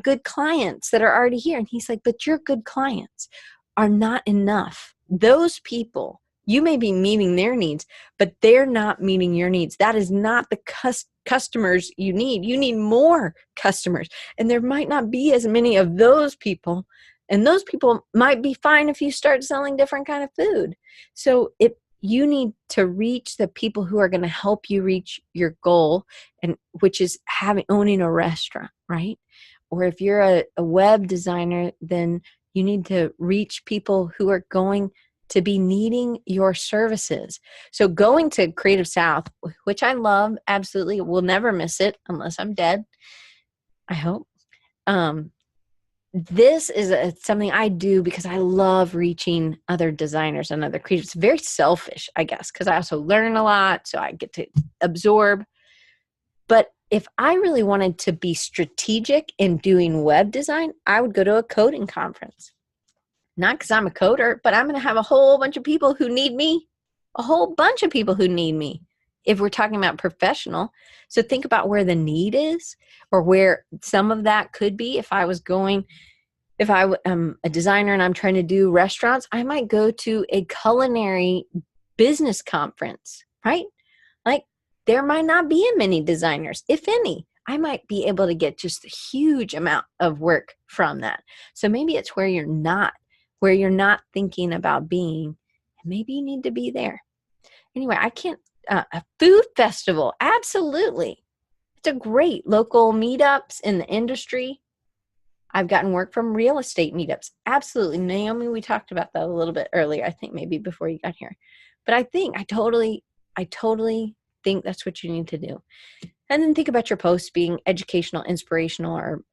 good clients that are already here. And he's like, but your good clients are not enough. Those people, you may be meeting their needs, but they're not meeting your needs. That is not the customers you need. You need more customers. And there might not be as many of those people. And those people might be fine if you start selling different kind of food. So you need to reach the people who are going to help you reach your goal, and which is owning a restaurant, right? Or if you're a web designer, then you need to reach people who are going to be needing your services. So going to Creative South, which I love, absolutely, will never miss it unless I'm dead, I hope. This is something I do because I love reaching other designers and other creatives. It's very selfish, I guess, because I also learn a lot, so I get to absorb. But if I really wanted to be strategic in doing web design, I would go to a coding conference. Not because I'm a coder, but I'm going to have a whole bunch of people who need me, a whole bunch of people who need me if we're talking about professional. So think about where the need is, or where some of that could be. If I am a designer and I'm trying to do restaurants, I might go to a culinary business conference, right? Like there might not be many designers, if any. I might be able to get just a huge amount of work from that. So maybe it's where you're not thinking about being, and maybe you need to be there. Anyway, a food festival, absolutely. It's a great local meetups in the industry. I've gotten work from real estate meetups. Absolutely. Naomi, we talked about that a little bit earlier, I think maybe before you got here. But I totally think that's what you need to do. And then think about your posts being educational, inspirational, or,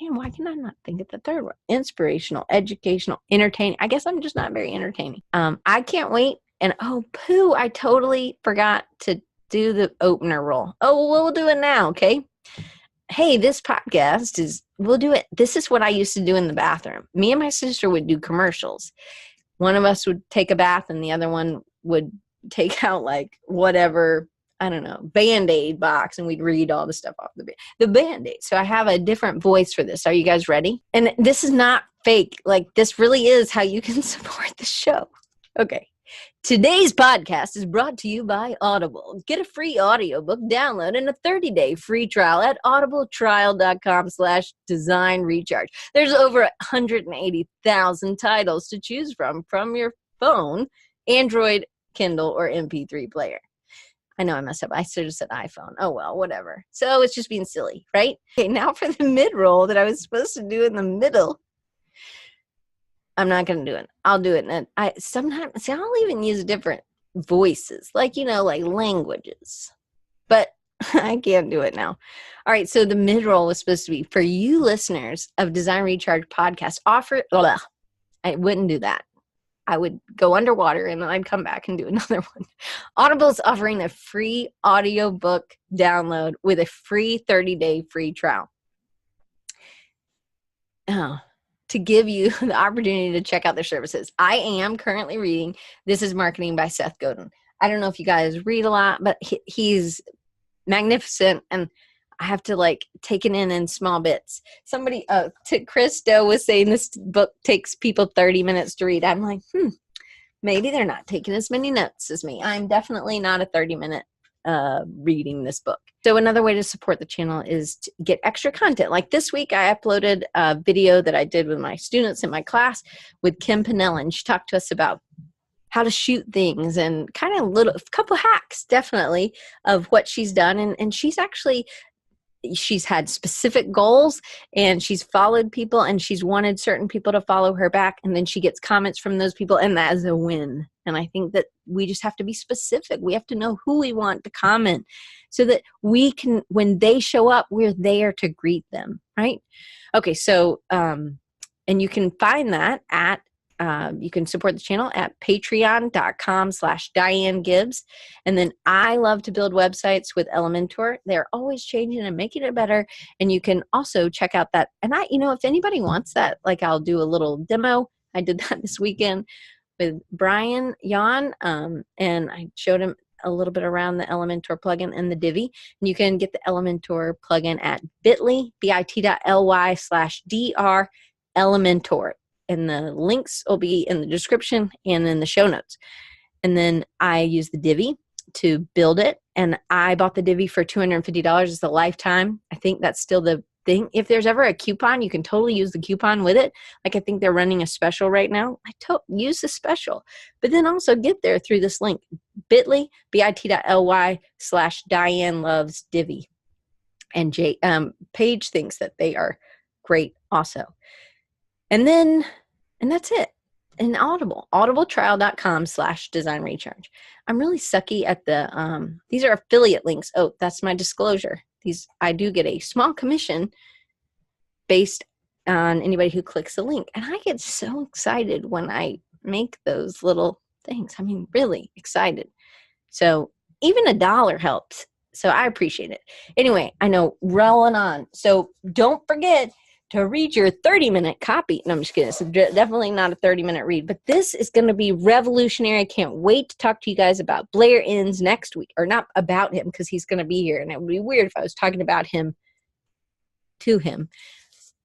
why can I not think of the third one? Inspirational, educational, entertaining. I guess I'm just not very entertaining. I can't wait. And I totally forgot to do the opener roll. Oh, we'll do it now, okay? Hey, this podcast we'll do it. This is what I used to do in the bathroom. Me and my sister would do commercials. One of us would take a bath and the other one would take out like whatever, I don't know, Band-Aid box, and we'd read all the stuff off the Band-Aid. So I have a different voice for this. Are you guys ready? And this is not fake. Like this really is how you can support the show. Okay. Today's podcast is brought to you by Audible. Get a free audiobook download and a 30-day free trial at audibletrial.com/designrecharge. There's over 180,000 titles to choose from your phone, Android, Kindle, or MP3 player. I know I messed up. I should have said iPhone. Oh, well, whatever. So it's just being silly, right? Okay, now for the mid-roll that I was supposed to do in the middle. I'm not going to do it. I'll do it. And I'll even use different voices, like languages. But I can't do it now. All right. So the mid-roll was supposed to be for you listeners of Design Recharge podcast. I wouldn't do that. I would go underwater and then I'd come back and do another one. Audible is offering a free audiobook download with a free 30-day free trial. To give you the opportunity to check out their services. I am currently reading This is Marketing by Seth Godin. I don't know if you guys read a lot, but he's magnificent, and I have to like take it in small bits. Somebody, Chris Doe was saying this book takes people 30 minutes to read. I'm like, maybe they're not taking as many notes as me. I'm definitely not a 30-minute reading this book. So another way to support the channel is to get extra content. Like this week, I uploaded a video that I did with my students in my class with Kim Pinella, she talked to us about how to shoot things and kind of a couple hacks, definitely, of what she's done. And she's had specific goals, and she's followed people, and she's wanted certain people to follow her back. And then she gets comments from those people, and that is a win. And I think that we just have to be specific. We have to know who we want to comment so that we can, when they show up, we're there to greet them, right? Okay, so, and you can find that at, you can support the channel at patreon.com/Diane Gibbs. And then I love to build websites with Elementor. They're always changing and making it better. And you can also check out that. And if anybody wants that, like I'll do a little demo. I did that this weekend with Brian Yon, and I showed him a little bit around the Elementor plugin and the Divi. And you can get the Elementor plugin at bit.ly/dr Elementor. And the links will be in the description and in the show notes. And then I use the Divi to build it. And I bought the Divi for $250. It's a lifetime. I think that's still the thing. If there's ever a coupon, you can totally use the coupon with it. Like I think they're running a special right now. Use the special. But then also get there through this link, bit.ly/Diane Loves Divi. And Paige thinks that they are great also. And that's it. And audibletrial.com/design recharge. I'm really sucky at these are affiliate links. Oh, that's my disclosure. I do get a small commission based on anybody who clicks the link. And I get so excited when I make those little things. I mean, really excited. So even $1 helps. So I appreciate it. Anyway, I know, rolling on. So don't forget to read your 30-minute copy. No, I'm just kidding. It's definitely not a 30-minute read, but this is going to be revolutionary. I can't wait to talk to you guys about Blair Enns next week, or not about him because he's going to be here, and it would be weird if I was talking about him to him.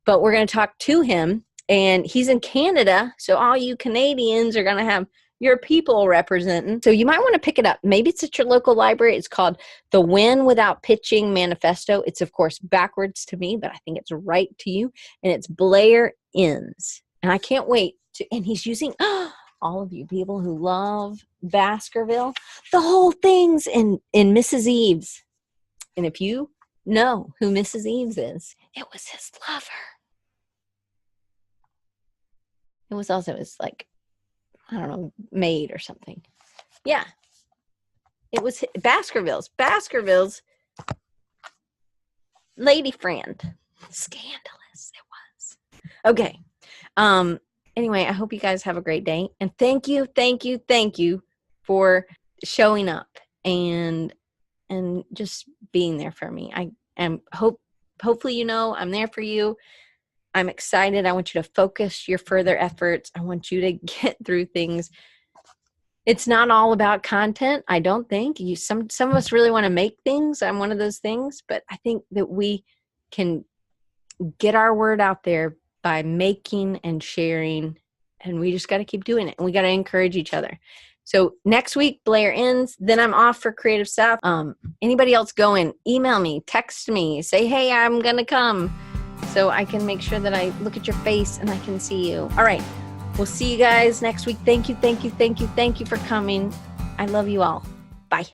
But we're going to talk to him, and he's in Canada, so all you Canadians are going to have your people representing. So you might want to pick it up. Maybe it's at your local library. It's called The Win Without Pitching Manifesto. It's, of course, backwards to me, but I think it's right to you. And it's Blair Enns. And I can't wait to, and he's using, all of you people who love Baskerville, the whole thing's in Mrs. Eves. And if you know who Mrs. Eves is, it was his lover. It was also his, like, I don't know, maid or something. Yeah. It was Baskerville's lady friend. Scandalous it was. Okay. Anyway, I hope you guys have a great day. And thank you for showing up and just being there for me. I am hopefully I'm there for you. I'm excited. I want you to focus your further efforts. I want you to get through things. It's not all about content, I don't think. Some of us really want to make things. I'm one of those things. But I think that we can get our word out there by making and sharing. And we just got to keep doing it. And we got to encourage each other. So next week, Blair Enns. Then I'm off for Creative South. Anybody else going, email me, text me, say, hey, I'm going to come. So I can make sure that I look at your face and I can see you. All right. We'll see you guys next week. Thank you for coming. I love you all. Bye.